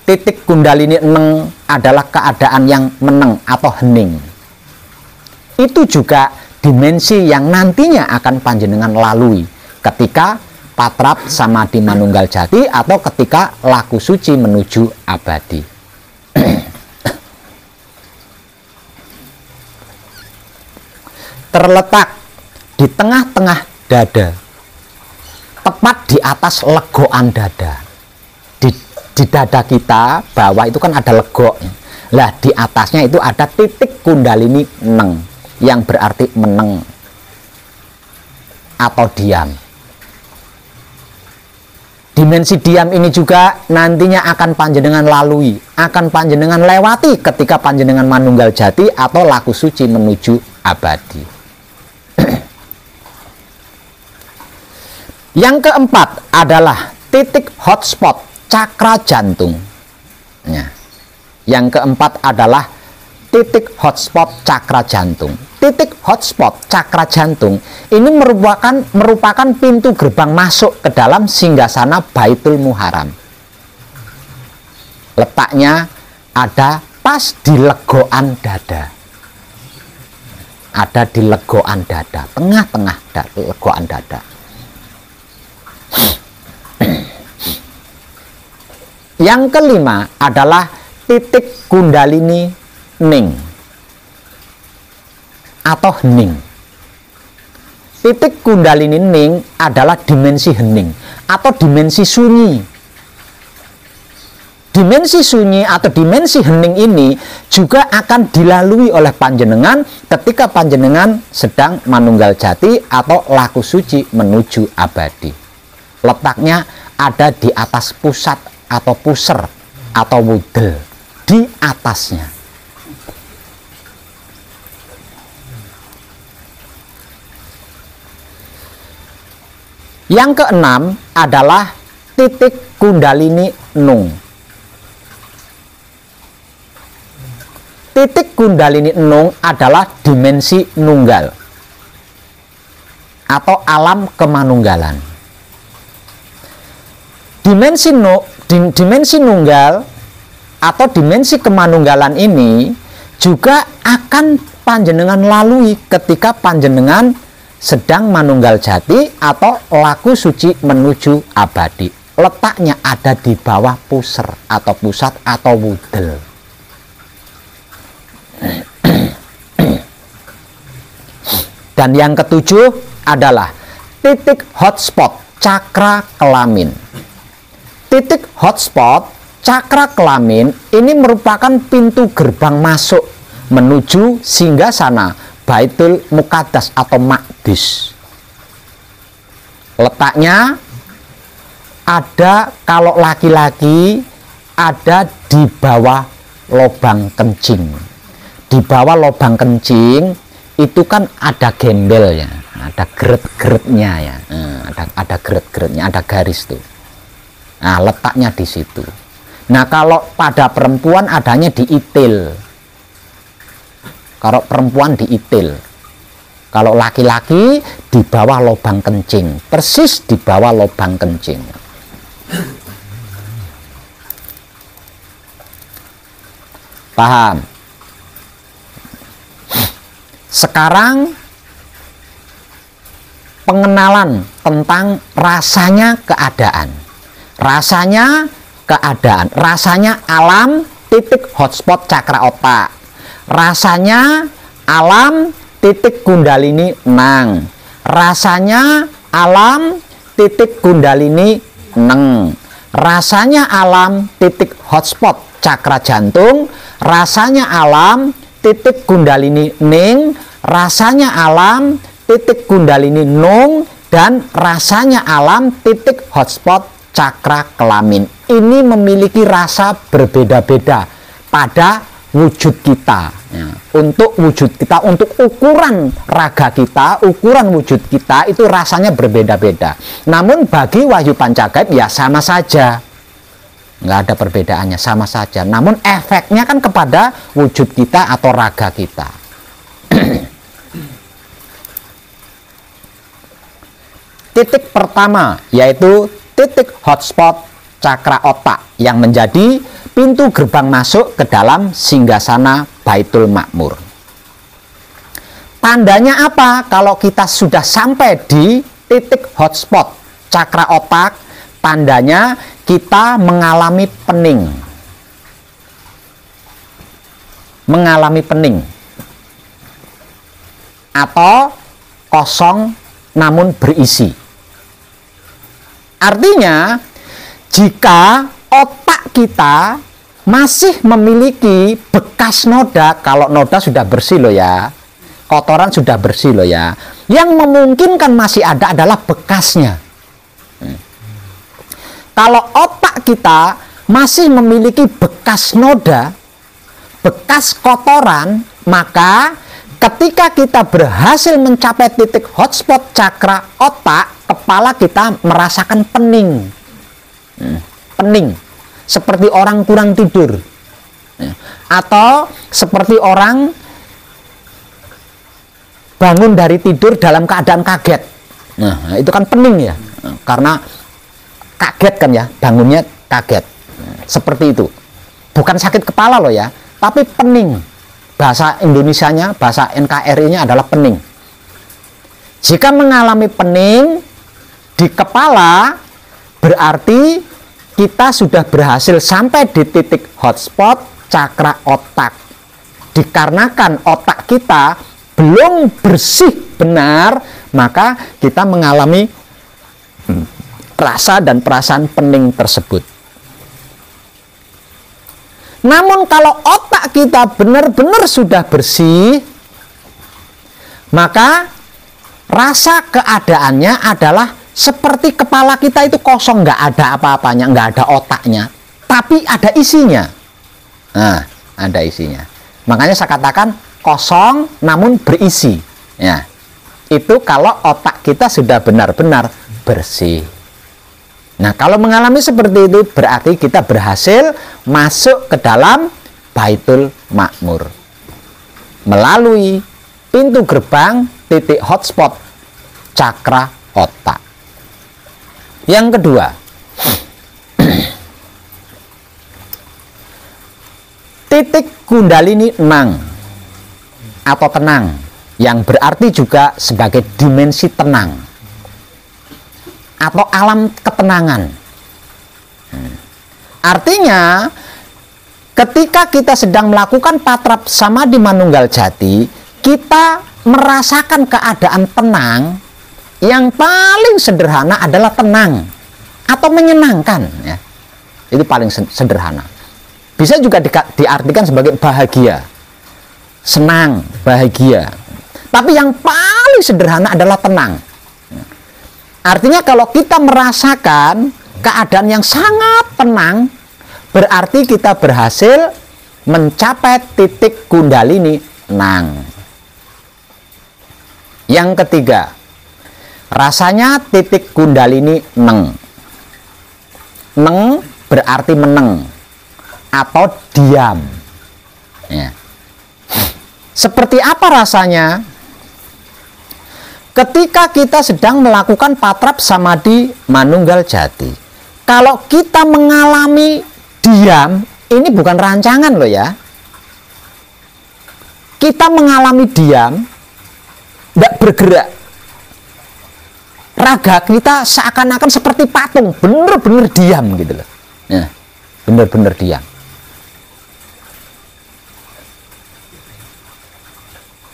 Titik Kundalini Neng adalah keadaan yang meneng atau hening. Itu juga dimensi yang nantinya akan panjenengan lalui ketika patrap samadhi manunggal jati atau ketika laku suci menuju abadi. Terletak di tengah-tengah dada, tepat di atas legoan dada. Di dada kita bawah itu kan ada legok. Lah di atasnya itu ada titik Kundalini Neng yang berarti meneng atau diam. Dimensi diam ini juga nantinya akan panjenengan lalui, akan panjenengan lewati ketika panjenengan manunggal jati atau laku suci menuju abadi. Yang keempat adalah titik hotspot cakra jantung. Nah, yang keempat adalah titik hotspot cakra jantung. Titik hotspot cakra jantung ini merupakan pintu gerbang masuk ke dalam singgasana Baitul Muharram. Letaknya ada pas di legoan dada. Ada di legoan dada, tengah-tengah legoan dada. Yang kelima adalah titik Kundalini Ning atau hening. Titik Kundalini Ning adalah dimensi hening atau dimensi sunyi. Dimensi sunyi atau dimensi hening ini juga akan dilalui oleh panjenengan ketika panjenengan sedang manunggal jati atau laku suci menuju abadi. Letaknya ada di atas pusat atau puser atau wudel, di atasnya. Yang keenam adalah titik Kundalini Nung. Titik Kundalini Nung adalah dimensi nunggal atau alam kemanunggalan. Dimensi nunggal atau dimensi kemanunggalan ini juga akan panjenengan lalui ketika panjenengan sedang manunggal jati atau laku suci menuju abadi. Letaknya ada di bawah puser atau pusat atau wudel. Dan yang ketujuh adalah titik hotspot cakra kelamin. Titik hotspot cakra kelamin ini merupakan pintu gerbang masuk menuju singgasana Baitul Muqaddas atau Maqdis. Letaknya ada, kalau laki-laki ada di bawah lubang kencing. Di bawah lubang kencing itu kan ada gembelnya, ada geret-geretnya ya, ada geret-geretnya, ada garis tuh. Nah, letaknya di situ. Nah, kalau pada perempuan adanya di itil. Kalau perempuan di itil. Kalau laki-laki di bawah lubang kencing, persis di bawah lubang kencing. Paham? Sekarang pengenalan tentang rasanya keadaan. Rasanya keadaan, rasanya alam titik hotspot cakra otak. Rasanya alam titik kundalini nang. Rasanya alam titik kundalini neng. Rasanya alam titik hotspot cakra jantung. Rasanya alam titik kundalini ning. Rasanya alam titik kundalini nung. Dan rasanya alam titik hotspot cakra kelamin. Ini memiliki rasa berbeda-beda pada wujud kita. Ya, untuk wujud kita, untuk ukuran raga kita, ukuran wujud kita itu rasanya berbeda-beda. Namun bagi Wahyu Pancagaib ya sama saja, nggak ada perbedaannya, sama saja. Namun efeknya kan kepada wujud kita atau raga kita. Titik pertama yaitu titik hotspot cakra otak yang menjadi pintu gerbang masuk ke dalam singgasana Baitul Makmur. Tandanya apa? Kalau kita sudah sampai di titik hotspot cakra otak, tandanya kita mengalami pening. Mengalami pening. Atau kosong namun berisi. Artinya, jika otak kita masih memiliki bekas noda, kalau noda sudah bersih loh ya, kotoran sudah bersih loh ya, yang memungkinkan masih ada adalah bekasnya. Kalau otak kita masih memiliki bekas noda, bekas kotoran, maka ketika kita berhasil mencapai titik hotspot cakra otak, kepala kita merasakan pening. Pening. Seperti orang kurang tidur. Atau seperti orang bangun dari tidur dalam keadaan kaget. Nah, itu kan pening ya. Karena kaget kan ya, bangunnya kaget. Seperti itu. Bukan sakit kepala loh ya, tapi pening. Bahasa Indonesianya, bahasa NKRI-nya adalah pening. Jika mengalami pening di kepala, berarti kita sudah berhasil sampai di titik hotspot cakra otak. Dikarenakan otak kita belum bersih benar, maka kita mengalami rasa dan perasaan pening tersebut. Namun kalau otak kita benar-benar sudah bersih, maka rasa keadaannya adalah seperti kepala kita itu kosong, nggak ada apa-apanya, nggak ada otaknya, tapi ada isinya. Nah, ada isinya. Makanya saya katakan kosong namun berisi. Ya, itu kalau otak kita sudah benar-benar bersih. Nah, kalau mengalami seperti itu berarti kita berhasil masuk ke dalam Baitul Makmur melalui pintu gerbang titik hotspot cakra otak. Yang kedua, titik kundalini nang atau tenang, yang berarti juga sebagai dimensi tenang atau alam ketenangan. Artinya, ketika kita sedang melakukan patrap samadhi manunggal jati, kita merasakan keadaan tenang. Yang paling sederhana adalah tenang atau menyenangkan, ya. Itu paling sederhana. Bisa juga diartikan sebagai bahagia, senang, bahagia. Tapi yang paling sederhana adalah tenang. Artinya kalau kita merasakan keadaan yang sangat tenang, berarti kita berhasil mencapai titik kundalini nang. Yang ketiga, rasanya titik kundalini neng. Neng berarti meneng atau diam. Ya. Seperti apa rasanya? Ketika kita sedang melakukan patrap samadhi manunggal jati, kalau kita mengalami diam, ini bukan rancangan loh ya. kita mengalami diam, tidak bergerak. Raga kita seakan-akan seperti patung, bener-bener diam gitu loh. Nah, bener-bener diam.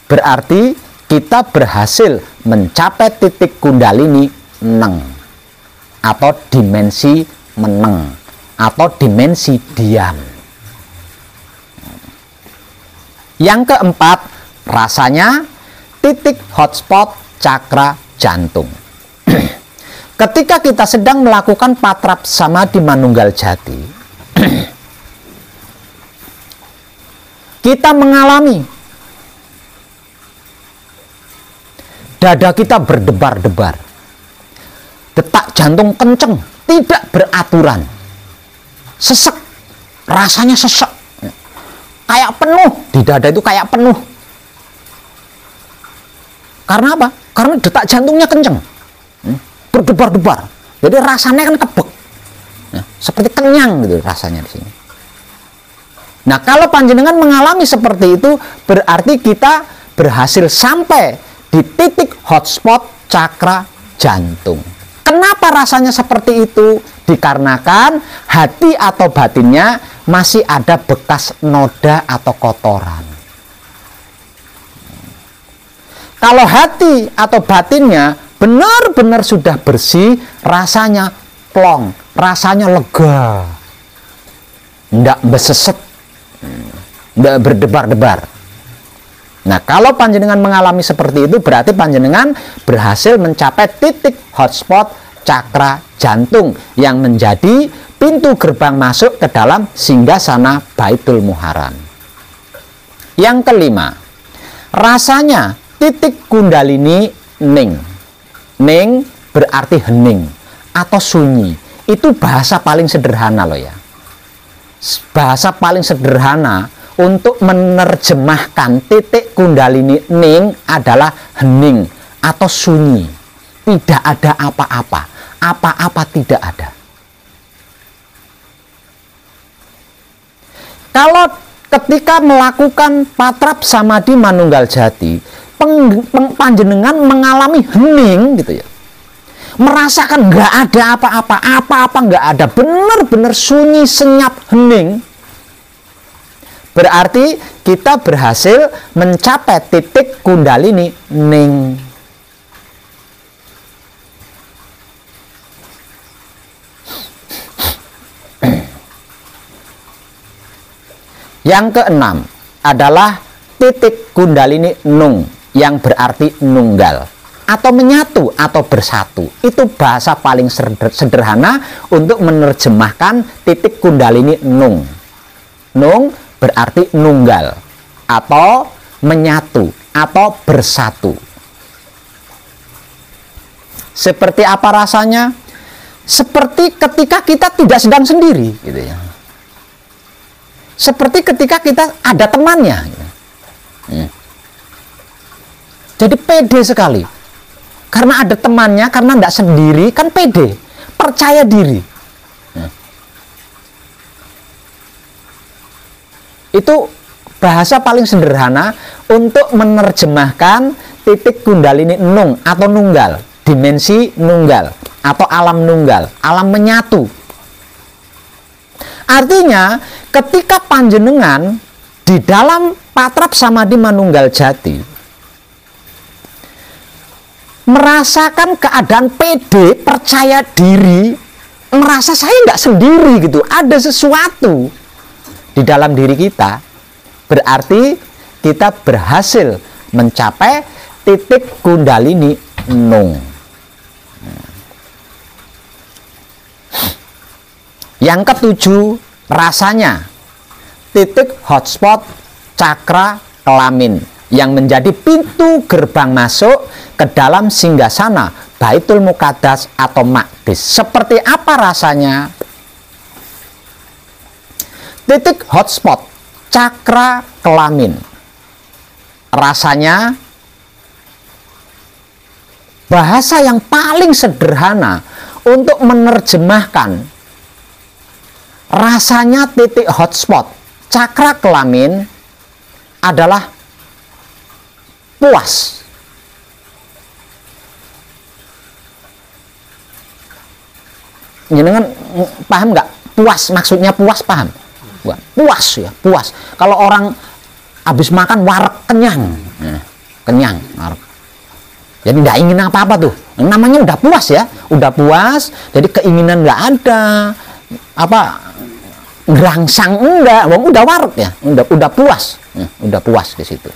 Berarti kita berhasil mencapai titik kundalini neng, atau dimensi meneng, atau dimensi diam. Yang keempat, rasanya titik hotspot cakra jantung. Ketika kita sedang melakukan patrap samadhi manunggal jati, kita mengalami dada kita berdebar-debar, detak jantung kenceng, tidak beraturan, sesek, rasanya sesek, kayak penuh, di dada itu kayak penuh. Karena apa? Karena detak jantungnya kenceng, berdebar-debar, jadi rasanya kan kebek, seperti kenyang gitu rasanya di sini. Nah, kalau panjenengan mengalami seperti itu, berarti kita berhasil sampai di titik hotspot cakra jantung. Kenapa rasanya seperti itu? Dikarenakan hati atau batinnya masih ada bekas noda atau kotoran. Kalau hati atau batinnya benar-benar sudah bersih, rasanya plong, rasanya lega, ndak beseset, ndak berdebar-debar. Nah, kalau panjenengan mengalami seperti itu, berarti panjenengan berhasil mencapai titik hotspot cakra jantung yang menjadi pintu gerbang masuk ke dalam singgasana Baitul Muharram. Yang kelima, rasanya titik kundalini ning. Ning berarti hening atau sunyi. Itu bahasa paling sederhana loh ya. Bahasa paling sederhana untuk menerjemahkan titik kundalini ning adalah hening atau sunyi. Tidak ada apa-apa. Apa-apa tidak ada. Kalau ketika melakukan patrap samadhi manunggal jati, panjenengan mengalami hening gitu ya, merasakan nggak ada apa-apa, apa-apa nggak ada, benar-benar sunyi, senyap, hening, berarti kita berhasil mencapai titik kundalini ning. Yang keenam adalah titik kundalini nung, yang berarti nunggal atau menyatu atau bersatu. Itu bahasa paling sederhana untuk menerjemahkan titik kundalini nung. Nung berarti nunggal atau menyatu atau bersatu. Seperti apa rasanya? Seperti ketika kita tidak sedang sendiri gitu ya. Seperti ketika kita ada temannya gitu. Jadi pede sekali. Karena ada temannya, karena tidak sendiri, kan pede, percaya diri. Itu bahasa paling sederhana untuk menerjemahkan titik kundalini nung atau nunggal, dimensi nunggal atau alam nunggal, alam menyatu. Artinya ketika panjenengan di dalam patrap samadhi manunggal jati merasakan keadaan pede, percaya diri, merasa saya nggak sendiri gitu, ada sesuatu di dalam diri kita, berarti kita berhasil mencapai titik kundalini nung. Yang ketujuh, rasanya titik hotspot cakra kelamin yang menjadi pintu gerbang masuk ke dalam singgasana Baitul Muqaddas atau Maqdis. Seperti apa rasanya? Titik hotspot cakra kelamin, rasanya bahasa yang paling sederhana untuk menerjemahkan rasanya titik hotspot cakra kelamin adalah puas. Jenengan paham nggak? Puas, maksudnya puas, paham? Puas ya, puas. Kalau orang habis makan warak, kenyang, kenyang, warak. Jadi nggak ingin apa-apa tuh, namanya udah puas ya, udah puas. Jadi keinginan nggak ada, apa ngerangsang enggak, udah warak ya, udah puas, udah puas di situ.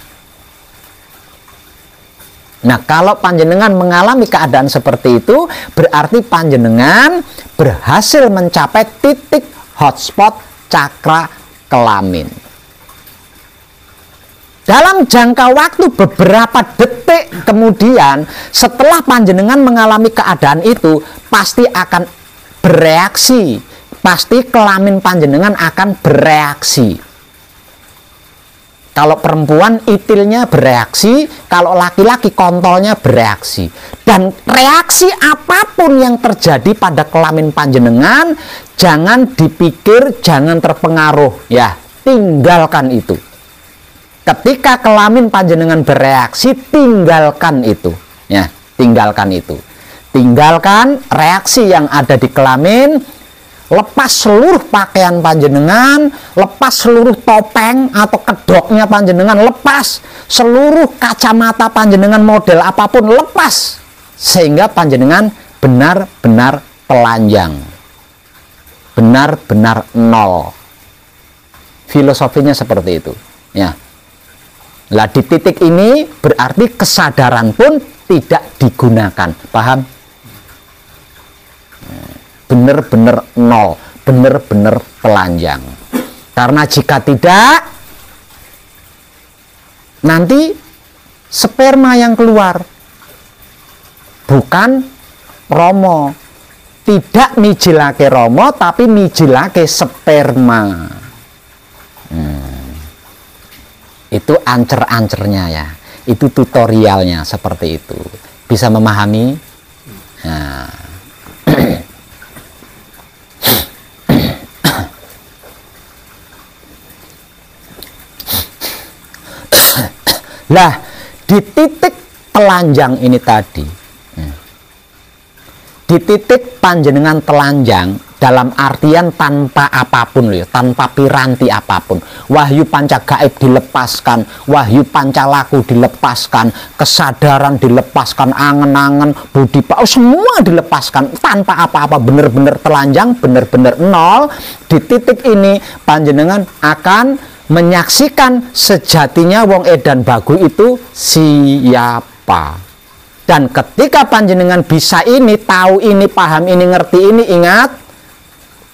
Nah, kalau panjenengan mengalami keadaan seperti itu, berarti panjenengan berhasil mencapai titik hotspot cakra kelamin. Dalam jangka waktu beberapa detik kemudian, setelah panjenengan mengalami keadaan itu, pasti akan bereaksi. Pasti kelamin panjenengan akan bereaksi. Kalau perempuan itilnya bereaksi, kalau laki-laki kontolnya bereaksi. Dan reaksi apapun yang terjadi pada kelamin panjenengan, jangan dipikir, jangan terpengaruh, ya, tinggalkan itu. Ketika kelamin panjenengan bereaksi, tinggalkan itu, ya, tinggalkan itu. Tinggalkan reaksi yang ada di kelamin. Lepas seluruh pakaian panjenengan, lepas seluruh topeng atau kedoknya panjenengan, lepas seluruh kacamata panjenengan model apapun, lepas, sehingga panjenengan benar-benar telanjang, benar-benar nol. Filosofinya seperti itu, ya. Lah di titik ini berarti kesadaran pun tidak digunakan, paham? Benar-benar nol, benar-benar telanjang. Karena jika tidak, nanti sperma yang keluar bukan romo, tidak mijilake romo, tapi mijilake sperma. Itu ancer-ancernya ya, itu tutorialnya seperti itu. Bisa memahami? Nah. Lah, di titik telanjang ini tadi, di titik panjenengan telanjang dalam artian tanpa apapun loh, tanpa piranti apapun. Wahyu panca gaib dilepaskan, wahyu panca laku dilepaskan, kesadaran dilepaskan, angen-angen, budi semua dilepaskan tanpa apa-apa, benar-benar telanjang, benar-benar nol. Di titik ini panjenengan akan menyaksikan sejatinya wong edan bagu itu siapa. Dan ketika panjenengan bisa ini, tahu ini, paham ini, ngerti ini, ingat,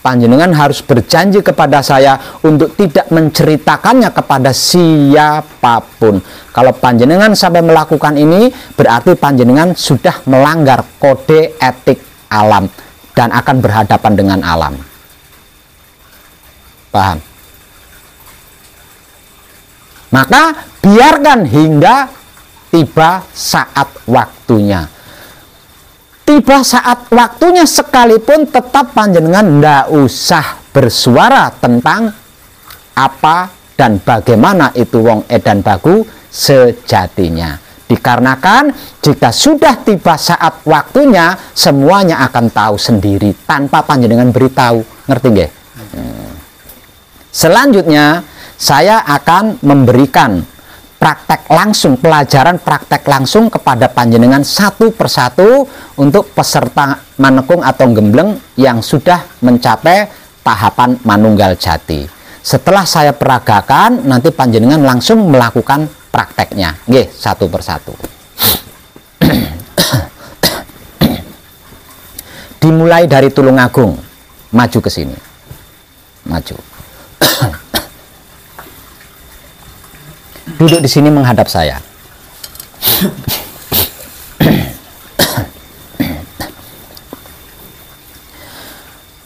panjenengan harus berjanji kepada saya untuk tidak menceritakannya kepada siapapun. Kalau panjenengan sampai melakukan ini, berarti panjenengan sudah melanggar kode etik alam dan akan berhadapan dengan alam. Paham? Maka biarkan hingga tiba saat waktunya. Tiba saat waktunya sekalipun tetap panjenengan ndak usah bersuara tentang apa dan bagaimana itu wong edan bagu sejatinya. Dikarenakan jika sudah tiba saat waktunya, semuanya akan tahu sendiri tanpa panjenengan beritahu. Ngerti nggih? Selanjutnya saya akan memberikan praktek langsung, pelajaran praktek langsung kepada panjenengan satu persatu untuk peserta manekung atau gembleng yang sudah mencapai tahapan manunggal jati. Setelah saya peragakan, nanti panjenengan langsung melakukan prakteknya. Nggih, satu persatu. Dimulai dari Tulungagung, maju ke sini. Maju. Duduk di sini menghadap saya.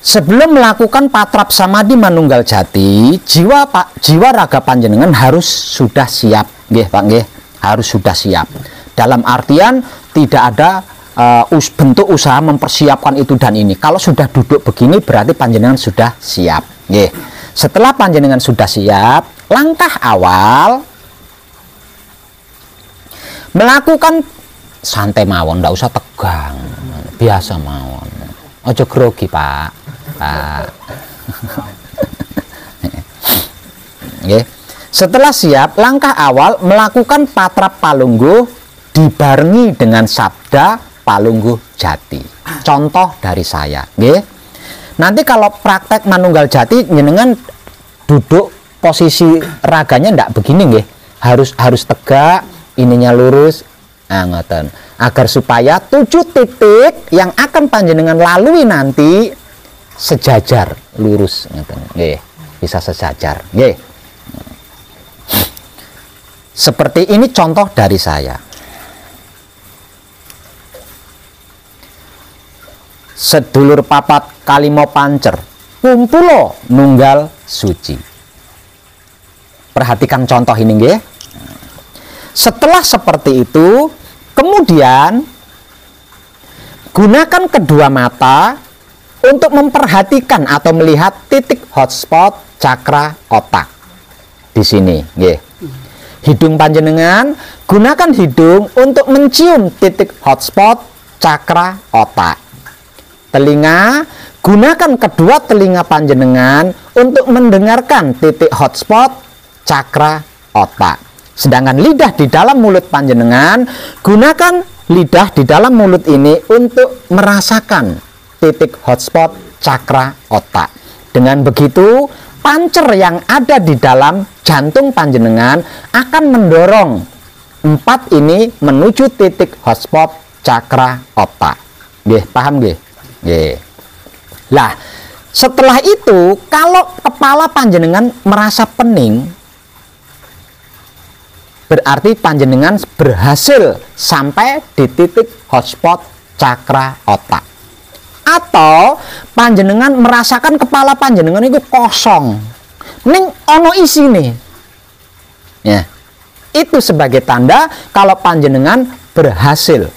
Sebelum melakukan patrap samadhi manunggal jati, jiwa raga panjenengan harus sudah siap, nggih Pak nggih, harus sudah siap. Dalam artian tidak ada bentuk usaha mempersiapkan itu dan ini. Kalau sudah duduk begini berarti panjenengan sudah siap, nggih. Setelah panjenengan sudah siap, langkah awal Melakukan santai mawon, ndak usah tegang, biasa mawon. Ojo grogi, Pak. Nggih. Setelah siap, langkah awal melakukan patrap palungguh dibarengi dengan sabda palungguh jati. Contoh dari saya, nggih. Nanti kalau praktek manunggal jati jenengan duduk posisi raganya ndak begini nggih. Harus tegak, ininya lurus. Ngoten. Agar supaya 7 titik yang akan panjenengan lalui nanti sejajar lurus, ngoten. Nggih. Bisa sejajar, nggih. Seperti ini contoh dari saya. Sedulur papat kalimo pancer, kumpulo nunggal suci. Perhatikan contoh ini, nggih. Setelah seperti itu, kemudian gunakan kedua mata untuk memperhatikan atau melihat titik hotspot cakra otak. Di sini, nggih. Hidung panjenengan, gunakan hidung untuk mencium titik hotspot cakra otak. Telinga, gunakan kedua telinga panjenengan untuk mendengarkan titik hotspot cakra otak. Sedangkan lidah di dalam mulut panjenengan, gunakan lidah di dalam mulut ini untuk merasakan titik hotspot cakra otak. Dengan begitu, pancer yang ada di dalam jantung panjenengan akan mendorong 4 ini menuju titik hotspot cakra otak. Nggih, paham nggih? Nggih. Lah, setelah itu kalau kepala panjenengan merasa pening, berarti panjenengan berhasil sampai di titik hotspot cakra otak. Atau panjenengan merasakan kepala panjenengan itu kosong, ning ono isine. Ya. Itu sebagai tanda kalau panjenengan berhasil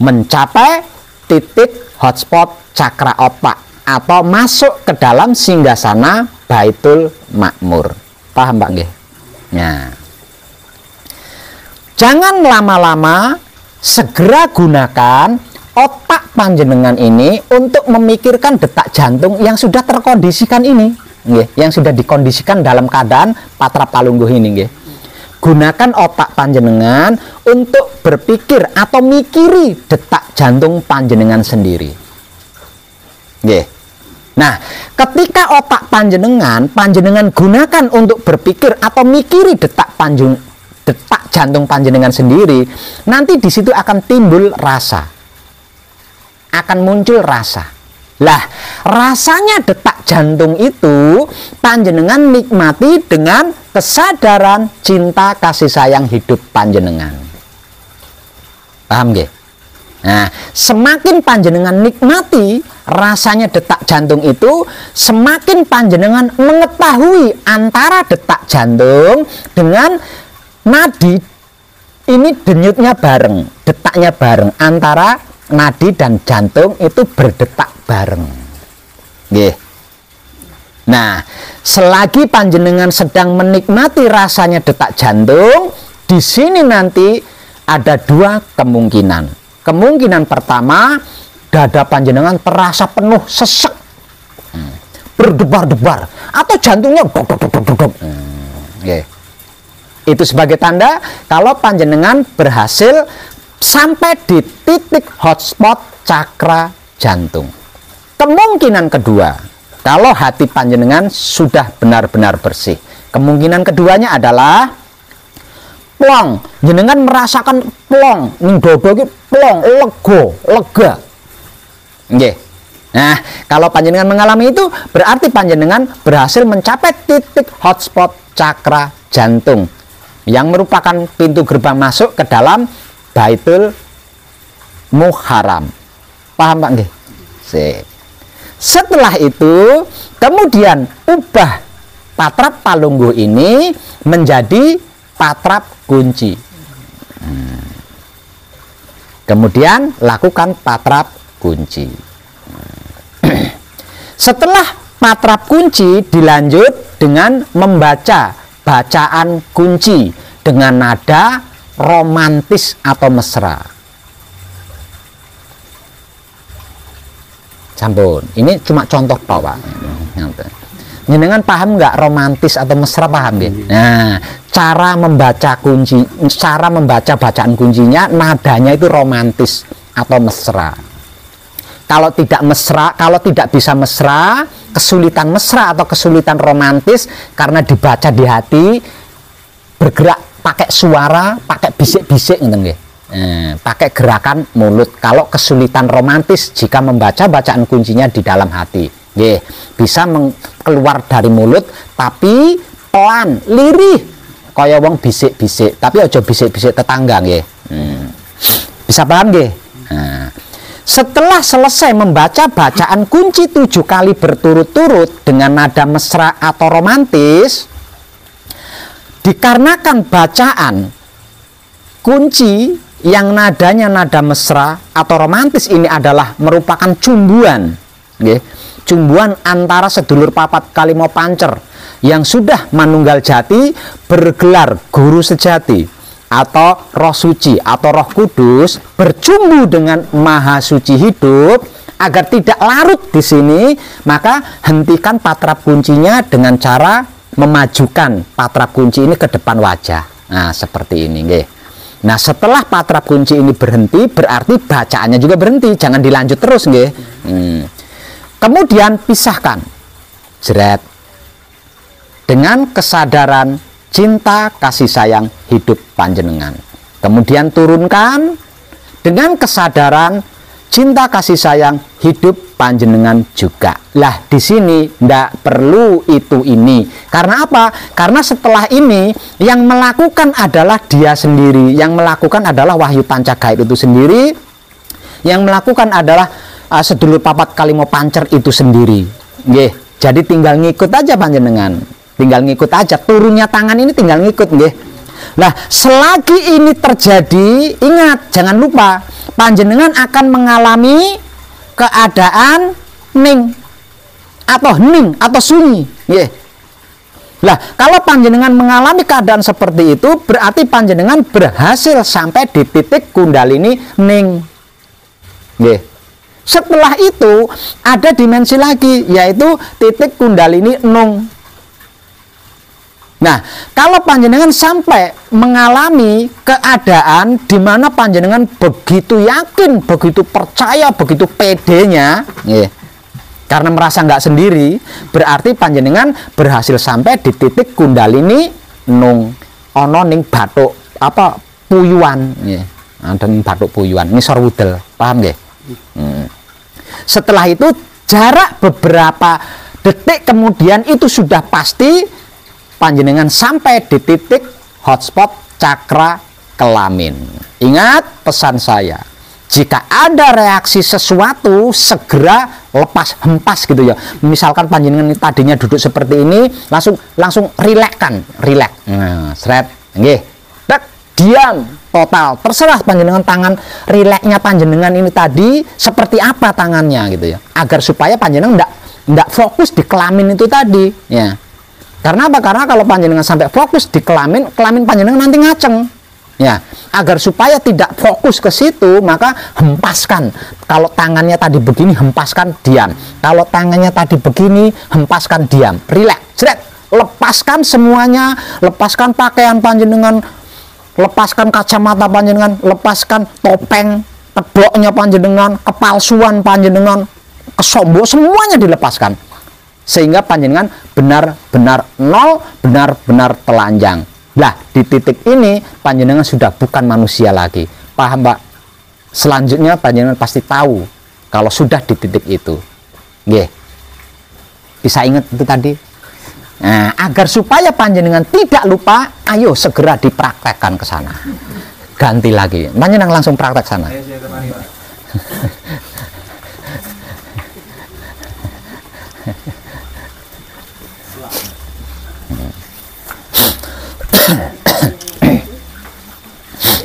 mencapai titik hotspot cakra otak atau masuk ke dalam singgasana Baitul Makmur. Paham, Pak nggih? Nah. Jangan lama-lama, segera gunakan otak panjenengan ini untuk memikirkan detak jantung yang sudah terkondisikan ini, nggih, yang sudah dikondisikan dalam keadaan patrap palungguh ini, nggih. Gunakan otak panjenengan untuk berpikir atau mikiri detak jantung panjenengan sendiri. Nggih. Nah, ketika otak panjenengan gunakan untuk berpikir atau mikiri detak jantung panjenengan sendiri, nanti di situ akan timbul rasa. Akan muncul rasa. Lah, rasanya detak jantung itu panjenengan nikmati dengan kesadaran cinta kasih sayang hidup panjenengan. Paham nggih? Nah, semakin panjenengan nikmati rasanya detak jantung itu, semakin panjenengan mengetahui antara detak jantung dengan nadi ini denyutnya bareng, detaknya bareng, antara nadi dan jantung itu berdetak bareng. Nggih. Nah, selagi panjenengan sedang menikmati rasanya detak jantung, di sini nanti ada 2 kemungkinan. Kemungkinan pertama, dada panjenengan terasa penuh sesek, berdebar-debar, atau jantungnya dok. Itu sebagai tanda kalau panjenengan berhasil sampai di titik hotspot cakra jantung. Kemungkinan kedua, kalau hati panjenengan sudah benar-benar bersih, kemungkinan keduanya adalah plong, jenengan merasakan plong, ning dodo iki plong, lega. Nggih. Nah, kalau panjenengan mengalami itu, berarti panjenengan berhasil mencapai titik hotspot cakra jantung yang merupakan pintu gerbang masuk ke dalam Baitul Muharram. Paham, Pak nggih? Setelah itu, kemudian ubah patrap palungguh ini menjadi patrap kunci. Kemudian lakukan patrap kunci. Setelah patrap kunci dilanjut dengan membaca bacaan kunci dengan nada romantis atau mesra. Sampun, ini cuma contoh toh, Pak. Jenengan paham nggak romantis atau mesra, paham ya? Nah, cara membaca bacaan kuncinya, nadanya itu romantis atau mesra. Kalau tidak mesra, kalau tidak bisa mesra, kesulitan mesra atau kesulitan romantis karena dibaca di hati, bergerak pakai suara, pakai bisik-bisik gitu nggih. Pakai gerakan mulut. Kalau kesulitan romantis jika membaca bacaan kuncinya di dalam hati, nggih, bisa keluar dari mulut tapi pelan, lirih, kaya wong bisik-bisik, tapi aja bisik-bisik tetangga nggih. Bisa paham nggih? Nah, setelah selesai membaca bacaan kunci 7 kali berturut-turut dengan nada mesra atau romantis, dikarenakan bacaan kunci yang nadanya nada mesra atau romantis ini adalah merupakan cumbuan, cumbuan antara sedulur papat kalimo pancer yang sudah manunggal jati bergelar guru sejati atau roh suci atau roh kudus bercumbu dengan maha suci hidup. Agar tidak larut di sini, maka hentikan patrap kuncinya dengan cara memajukan patrap kunci ini ke depan wajah. Nah, seperti ini nggih. Nah, setelah patrap kunci ini berhenti, berarti bacaannya juga berhenti, jangan dilanjut terus nggih. Kemudian pisahkan, jeret, dengan kesadaran cinta kasih sayang hidup panjenengan. Kemudian turunkan dengan kesadaran cinta kasih sayang hidup panjenengan juga. Lah, di sini ndak perlu itu ini. Karena apa? Karena setelah ini yang melakukan adalah dia sendiri, yang melakukan adalah wahyu pancagaib itu sendiri, yang melakukan adalah sedulur papat kalimo pancer itu sendiri. Nggih. Jadi tinggal ngikut aja panjenengan. Tinggal ngikut aja, turunnya tangan ini tinggal ngikut nggih. Nah, selagi ini terjadi, ingat, jangan lupa panjenengan akan mengalami keadaan ning atau hening atau sunyi nggih. Lah, kalau panjenengan mengalami keadaan seperti itu, berarti panjenengan berhasil sampai di titik kundalini ning nggih. Setelah itu ada dimensi lagi, yaitu titik kundalini nung. Nah, kalau panjenengan sampai mengalami keadaan di mana panjenengan begitu yakin, begitu percaya, begitu pedenya, karena merasa nggak sendiri, berarti panjenengan berhasil sampai di titik kundalini nung, ono ning bathuk apa puyuan, ada bathuk puyuan, ngisor wudel, paham nggih? Setelah itu jarak beberapa detik kemudian itu sudah pasti panjenengan sampai di titik hotspot cakra kelamin. Ingat pesan saya, jika ada reaksi sesuatu segera lepas, hempas gitu ya. Misalkan panjenengan tadinya duduk seperti ini, langsung rileks. Nah, seret, nggih. Diam total. Terserah panjenengan tangan rileksnya panjenengan ini tadi seperti apa tangannya gitu ya. Agar supaya panjenengan ndak fokus di kelamin itu tadi, ya. Karena apa? Karena kalau panjenengan sampai fokus di kelamin panjenengan nanti ngaceng. Ya, agar supaya tidak fokus ke situ, maka hempaskan. Kalau tangannya tadi begini, hempaskan, diam. Kalau tangannya tadi begini, hempaskan, diam. Rileks, lepaskan semuanya, lepaskan pakaian panjenengan, lepaskan kacamata panjenengan, lepaskan topeng, kedoknya panjenengan, kepalsuan panjenengan, kesombongan, semuanya dilepaskan. Sehingga panjenengan benar-benar nol, benar-benar telanjang. Lah, di titik ini panjenengan sudah bukan manusia lagi. Paham, Pak? Selanjutnya panjenengan pasti tahu kalau sudah di titik itu. Nggih. Bisa ingat itu tadi? Nah, agar supaya panjenengan tidak lupa, ayo segera dipraktekkan ke sana. Ganti lagi. Panjenengan langsung praktek sana.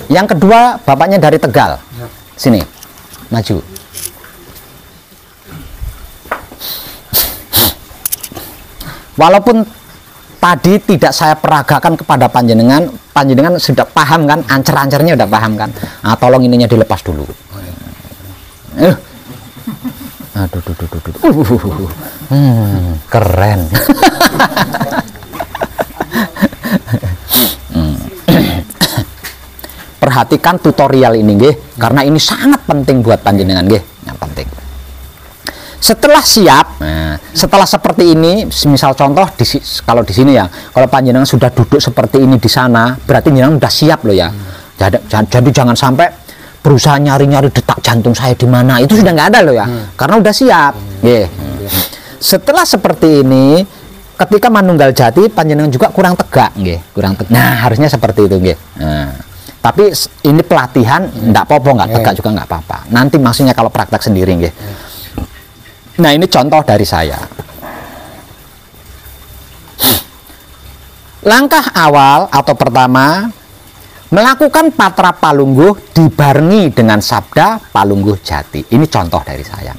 Yang kedua, bapaknya dari Tegal. Sini, maju. Walaupun tadi tidak saya peragakan kepada panjenengan panjenengan sudah paham kan, ancer-ancernya udah paham kan. Nah, tolong ininya dilepas dulu. Aduh, keren. Perhatikan tutorial ini nggih, karena ini sangat penting buat panjenengan nggih, yang penting. Setelah siap, setelah seperti ini, misal contoh kalau di sini ya, kalau panjenengan sudah duduk seperti ini di sana, berarti panjenengan sudah siap loh ya. Jadi jangan sampai berusaha nyari-nyari detak jantung saya di mana, itu sudah nggak ada loh ya, karena udah siap. Setelah seperti ini, ketika manunggal jati, panjenengan juga kurang tegak, kurang tegak. Nah, harusnya seperti itu, Nah, tapi ini pelatihan, enggak apa-apa, enggak tegak juga enggak apa-apa. Nanti maksudnya kalau praktek sendiri, Nah, ini contoh dari saya. Langkah awal atau pertama, melakukan patra palungguh dibarengi dengan sabda palungguh jati. Ini contoh dari saya,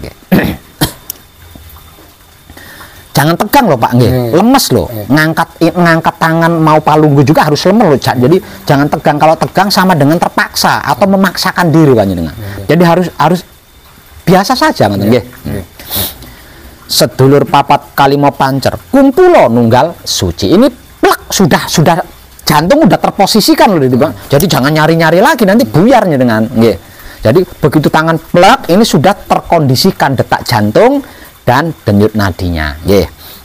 Jangan tegang loh Pak, lemes loh. Ngangkat tangan mau palungguh juga harus lemes loh. Jadi jangan tegang. Kalau tegang sama dengan terpaksa atau memaksakan diri panjenengan. Jadi harus biasa saja, Sedulur papat kalimo pancer, kumpulo nunggal suci. Ini plek sudah jantung udah terposisikan loh, Jadi jangan nyari-nyari lagi, nanti buyarnya dengan. Jadi begitu tangan plek, ini sudah terkondisikan detak jantung dan denyut nadinya.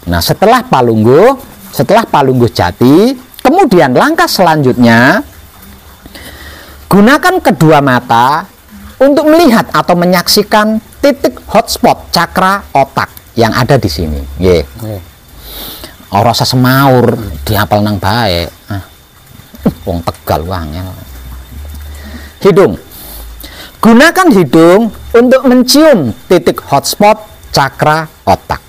Nah, setelah palungguh jati, kemudian langkah selanjutnya, gunakan kedua mata untuk melihat atau menyaksikan titik hotspot cakra otak yang ada di sini. Ora usah semaur dihafal nang bae. Wong Tegal wangel. Hidung. Gunakan hidung untuk mencium titik hotspot cakra otak.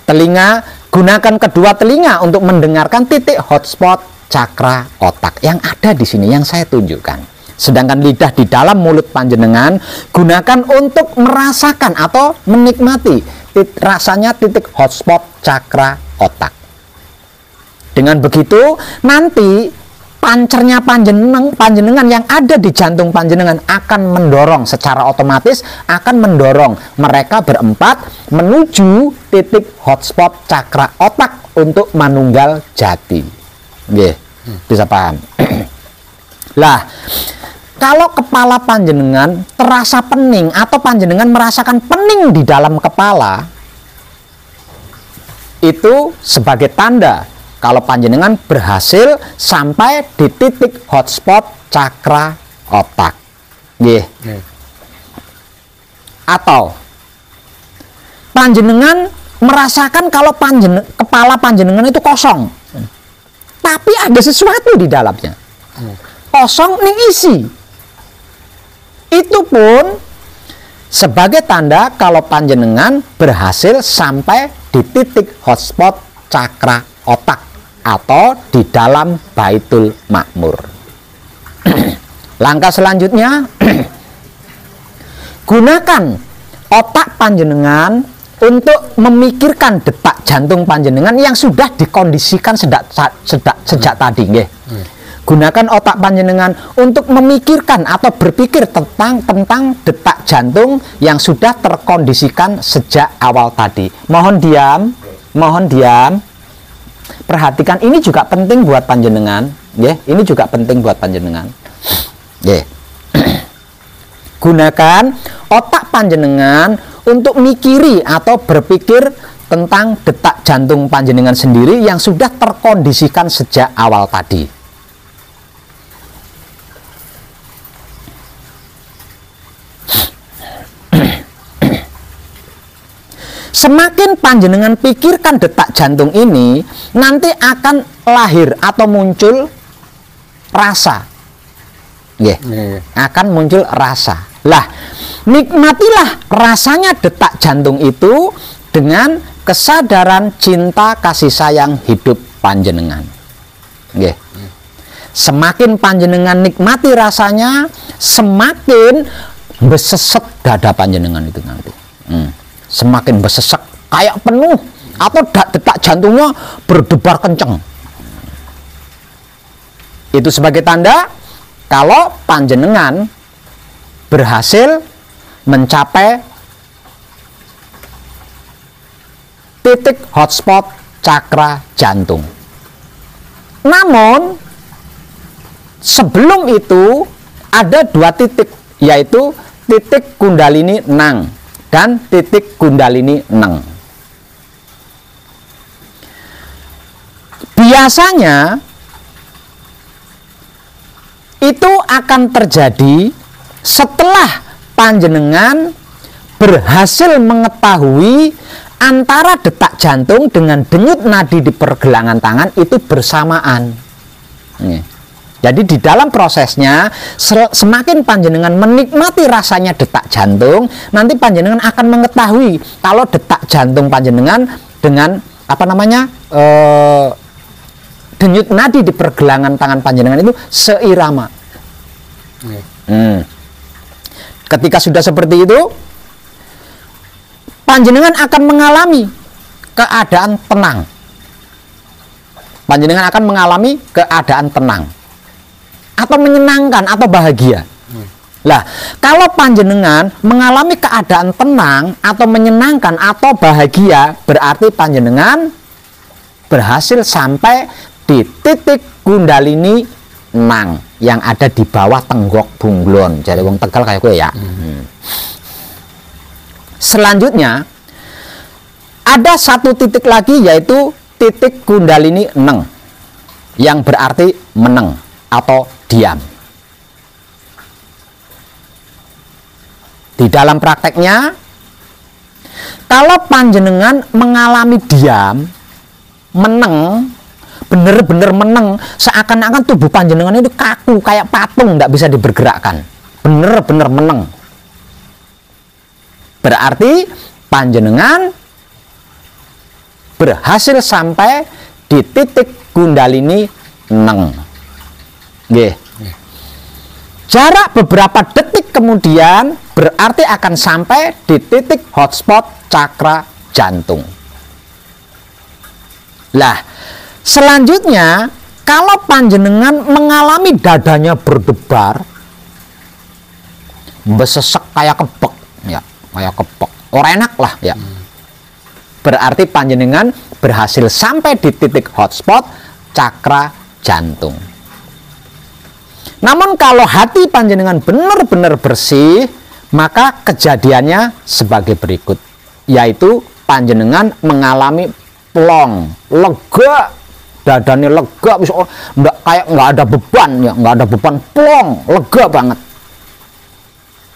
Telinga, gunakan kedua telinga untuk mendengarkan titik hotspot cakra otak yang ada di sini, yang saya tunjukkan. Sedangkan lidah di dalam mulut panjenengan gunakan untuk merasakan atau menikmati rasanya titik hotspot cakra otak. Dengan begitu, nanti pancernya panjenengan yang ada di jantung panjenengan akan mendorong secara otomatis, akan mendorong mereka berempat menuju titik hotspot cakra otak untuk manunggal jati. Bisa paham? Lah, kalau kepala panjenengan terasa pening atau panjenengan merasakan pening di dalam kepala, itu sebagai tanda kalau panjenengan berhasil sampai di titik hotspot cakra otak. Atau panjenengan merasakan kalau kepala panjenengan itu kosong, tapi ada sesuatu di dalamnya. Kosong nih isi. Itu pun sebagai tanda kalau panjenengan berhasil sampai di titik hotspot cakra otak atau di dalam Baitul Makmur. Langkah selanjutnya, gunakan otak panjenengan untuk memikirkan detak jantung panjenengan yang sudah dikondisikan sejak tadi. Gunakan otak panjenengan untuk memikirkan atau berpikir tentang detak jantung yang sudah terkondisikan sejak awal tadi. Mohon diam. Perhatikan, ini juga penting buat panjenengan, ini juga penting buat panjenengan. Gunakan otak panjenengan untuk mikiri atau berpikir tentang detak jantung panjenengan sendiri yang sudah terkondisikan sejak awal tadi. Semakin panjenengan pikirkan detak jantung ini, nanti akan lahir atau muncul rasa. Akan muncul rasa. Lah, nikmatilah rasanya detak jantung itu dengan kesadaran cinta kasih sayang hidup panjenengan. Semakin panjenengan nikmati rasanya, semakin beseset dada panjenengan itu nanti. Semakin besesek, kayak penuh, atau detak jantungnya berdebar kenceng. Itu sebagai tanda kalau panjenengan berhasil mencapai titik hotspot cakra jantung. Namun sebelum itu ada 2 titik, yaitu titik Kundalini Nang dan titik Kundalini Neng. Biasanya itu akan terjadi setelah panjenengan berhasil mengetahui antara detak jantung dengan denyut nadi di pergelangan tangan itu bersamaan. Jadi di dalam prosesnya, semakin panjenengan menikmati rasanya detak jantung, nanti panjenengan akan mengetahui kalau detak jantung panjenengan dengan denyut nadi di pergelangan tangan panjenengan itu seirama. Ketika sudah seperti itu, panjenengan akan mengalami keadaan tenang. Panjenengan akan mengalami keadaan tenang atau menyenangkan atau bahagia. Lah, kalau panjenengan mengalami keadaan tenang atau menyenangkan atau bahagia, berarti panjenengan berhasil sampai di titik Kundalini Nang yang ada di bawah tenggok bunglon. Jadi wong Tegal kayak gue ya. Selanjutnya ada 1 titik lagi, yaitu titik Kundalini Neng yang berarti meneng atau diam. Di dalam prakteknya, kalau panjenengan mengalami diam, meneng, bener-bener meneng, seakan-akan tubuh panjenengan itu kaku kayak patung, tidak bisa dibergerakkan, bener-bener meneng, berarti panjenengan berhasil sampai di titik Kundalini Neng. Jarak beberapa detik kemudian berarti akan sampai di titik hotspot cakra jantung. Lah, selanjutnya kalau panjenengan mengalami dadanya berdebar, besesek kayak kepek, ya, kayak kepek, orang enak lah, ya. Berarti panjenengan berhasil sampai di titik hotspot cakra jantung. Namun kalau hati panjenengan benar-benar bersih, maka kejadiannya sebagai berikut, yaitu panjenengan mengalami plong, lega, dadanya lega, bisa nggak ada beban, ya, nggak ada beban, plong, lega banget.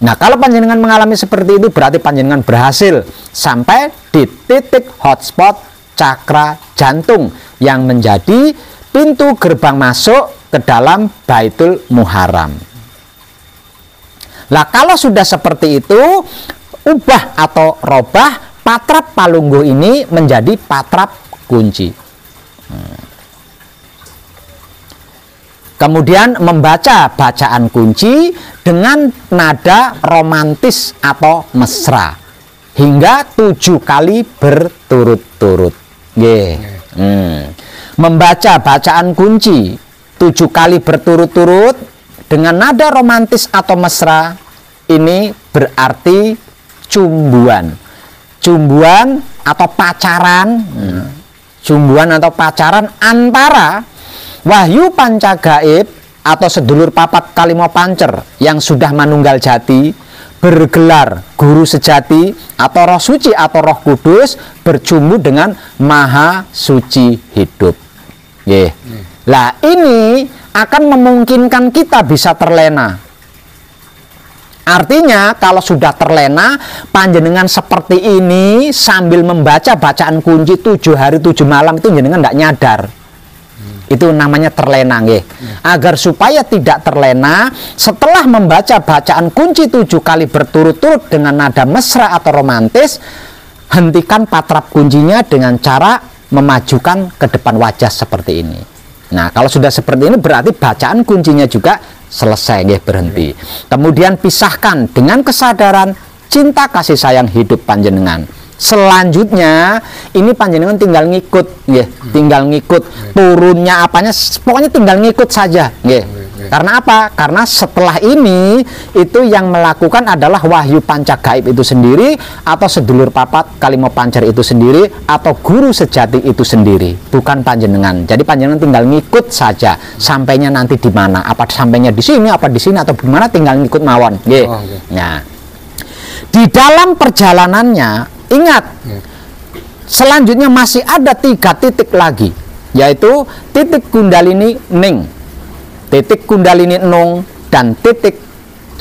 Nah, kalau panjenengan mengalami seperti itu, berarti panjenengan berhasil sampai di titik hotspot cakra jantung yang menjadi pintu gerbang masuk ke dalam Baitul Muharram. Lah, kalau sudah seperti itu, ubah atau robah patrap palungguh ini menjadi patrap kunci. Kemudian membaca bacaan kunci dengan nada romantis atau mesra hingga 7 kali berturut-turut. Membaca bacaan kunci 7 kali berturut-turut dengan nada romantis atau mesra ini berarti cumbuan atau pacaran, cumbuan atau pacaran antara Wahyu Pancagaib atau sedulur papat Kalimo Pancer yang sudah manunggal jati, bergelar guru sejati atau roh suci atau roh kudus, bercumbu dengan maha suci hidup. Lah, ini akan memungkinkan kita bisa terlena. Artinya kalau sudah terlena, panjenengan seperti ini sambil membaca bacaan kunci 7 hari 7 malam itu jenengan tidak nyadar. Itu namanya terlena, Agar supaya tidak terlena, setelah membaca bacaan kunci 7 kali berturut-turut dengan nada mesra atau romantis, hentikan patrap kuncinya dengan cara memajukan ke depan wajah seperti ini. Nah, kalau sudah seperti ini berarti bacaan kuncinya juga selesai, berhenti. Kemudian pisahkan dengan kesadaran cinta kasih sayang hidup panjenengan. Selanjutnya ini panjenengan tinggal ngikut, nggih, tinggal ngikut turunnya apanya, pokoknya tinggal ngikut saja, nggih. Karena apa? Karena setelah ini itu yang melakukan adalah wahyu panca gaib itu sendiri, atau sedulur papat kalimo pancer itu sendiri, atau guru sejati itu sendiri, bukan panjenengan. Jadi panjenengan tinggal ngikut saja, sampainya nanti di mana, apa sampainya di sini, apa di sini, atau di mana, tinggal ngikut mawon, nggih. Nah, di dalam perjalanannya ingat, selanjutnya masih ada 3 titik lagi, yaitu titik Kundalini Ning, titik Kundalini Nung, dan titik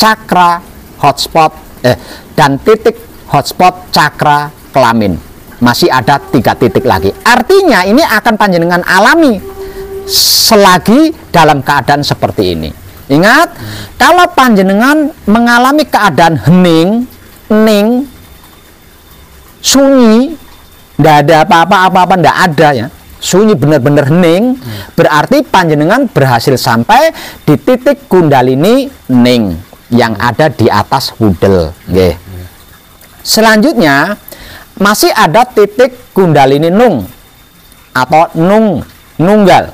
cakra hotspot dan titik hotspot cakra kelamin. Masih ada 3 titik lagi. Artinya ini akan panjenengan alami selagi dalam keadaan seperti ini. Ingat, kalau panjenengan mengalami keadaan hening, ning, sunyi, tidak ada apa-apa, tidak ada ya, sunyi benar-benar hening, berarti panjenengan berhasil sampai di titik Kundalini Ning yang ada di atas wudel. Nggih. Selanjutnya masih ada titik Kundalini Nung atau nunggal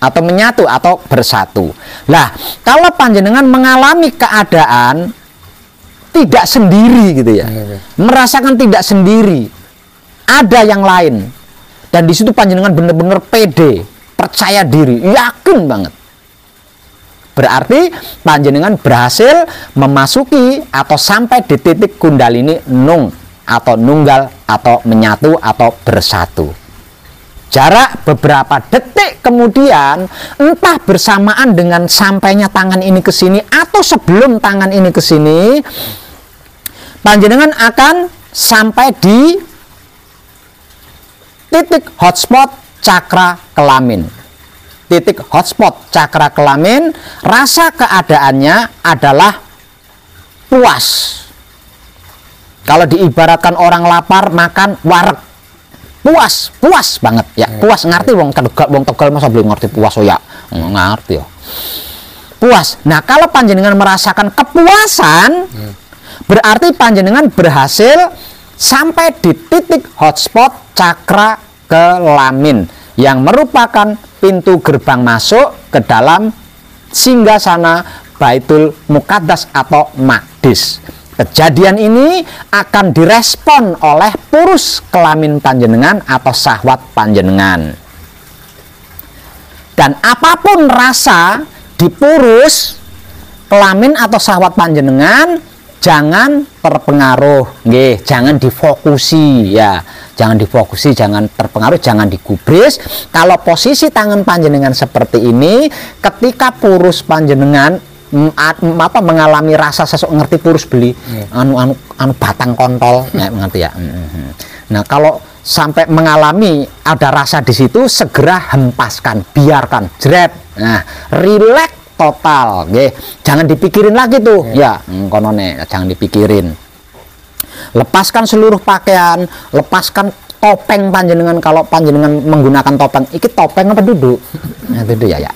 atau menyatu atau bersatu. Lah, kalau panjenengan mengalami keadaan tidak sendiri gitu ya, merasakan tidak sendiri, ada yang lain, dan di situ panjenengan benar-benar pede, percaya diri, yakin banget, berarti panjenengan berhasil memasuki atau sampai di titik Kundalini Nung atau nunggal atau menyatu atau bersatu. Jarak beberapa detik kemudian, entah bersamaan dengan sampainya tangan ini ke sini atau sebelum tangan ini ke sini, panjenengan akan sampai di titik hotspot cakra kelamin. Titik hotspot cakra kelamin, rasa keadaannya adalah puas. Kalau diibaratkan orang lapar makan wareg, puas banget ya, puas. Ngerti wong Tegal masa belum ngerti puas, oh ya ngerti ya, puas. Nah, kalau panjenengan merasakan kepuasan, berarti panjenengan berhasil sampai di titik hotspot cakra kelamin yang merupakan pintu gerbang masuk ke dalam singgasana Baitul Muqaddas atau Maqdis. Kejadian ini akan direspon oleh purus kelamin panjenengan atau syahwat panjenengan. Dan apapun rasa di purus kelamin atau syahwat panjenengan, jangan terpengaruh, nggih, jangan difokusi ya. Jangan difokusi, jangan terpengaruh, jangan digubris. Kalau posisi tangan panjenengan seperti ini, ketika purus panjenengan mengalami rasa sesuk, ngerti purus beli anu batang kontol, ya, ngerti ya. Nah, kalau sampai mengalami ada rasa di situ, segera hempaskan, biarkan, jret. Nah, rileks total, nggih. Jangan dipikirin lagi tuh, ya, konone jangan dipikirin. Lepaskan seluruh pakaian, lepaskan topeng panjenengan. Kalau panjenengan menggunakan topeng, iki topeng apa duduk? Nah, duduk ya,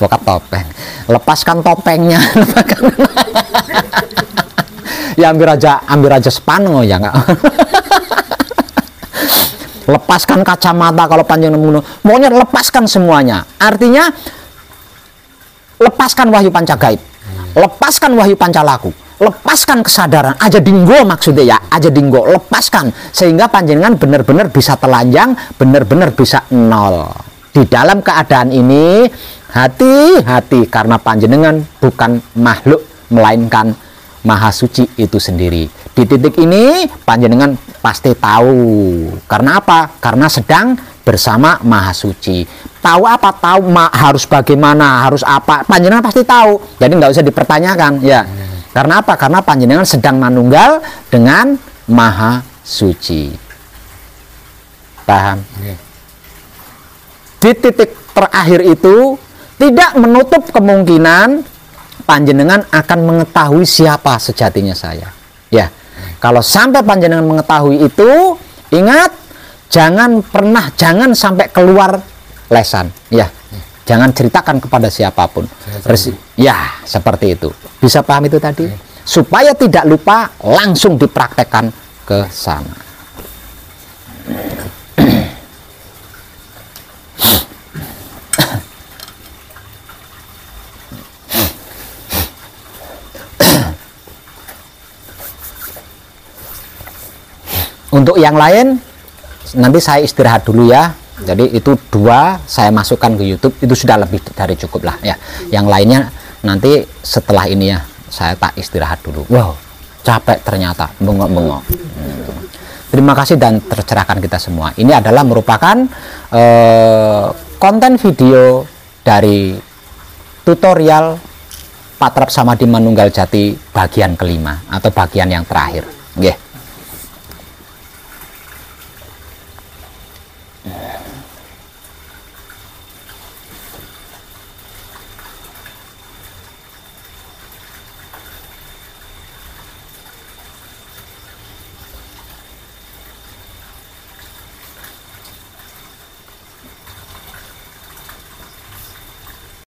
bokap topeng. Lepaskan topengnya, ya ambil aja sepaneng ya enggak. Lepaskan kacamata kalau panjenengan menggunakan, pokoknya lepaskan semuanya. Artinya lepaskan wahyu panca gaib, lepaskan wahyu panca laku, lepaskan kesadaran, aja dinggo maksudnya ya, aja dinggo, lepaskan sehingga panjenengan benar-benar bisa telanjang, benar-benar bisa nol. Di dalam keadaan ini hati-hati, karena panjenengan bukan makhluk melainkan Maha Suci itu sendiri. Di titik ini panjenengan pasti tahu. Karena apa? Karena sedang bersama Maha Suci. Tahu apa? Tahu harus bagaimana, harus apa? Panjenengan pasti tahu. Jadi nggak usah dipertanyakan ya. Karena apa? Karena panjenengan sedang manunggal dengan Maha Suci. Paham? Di titik terakhir itu tidak menutup kemungkinan panjenengan akan mengetahui siapa sejatinya saya. Ya, kalau sampai panjenengan mengetahui itu, ingat, jangan sampai keluar lesan. Ya, jangan ceritakan kepada siapapun. Ya, seperti itu. Bisa paham itu tadi? Supaya tidak lupa, langsung dipraktekkan ke sana. Untuk yang lain nanti saya istirahat dulu ya. Jadi itu 2 saya masukkan ke YouTube, itu sudah lebih dari cukup lah ya. Yang lainnya nanti setelah ini ya, saya tak istirahat dulu. Wow, capek ternyata, bengok-bengok. Terima kasih dan tercerahkan kita semua. Ini adalah merupakan konten video dari tutorial Patrap Samadhi Manunggal Jati bagian kelima atau bagian yang terakhir. Nggih.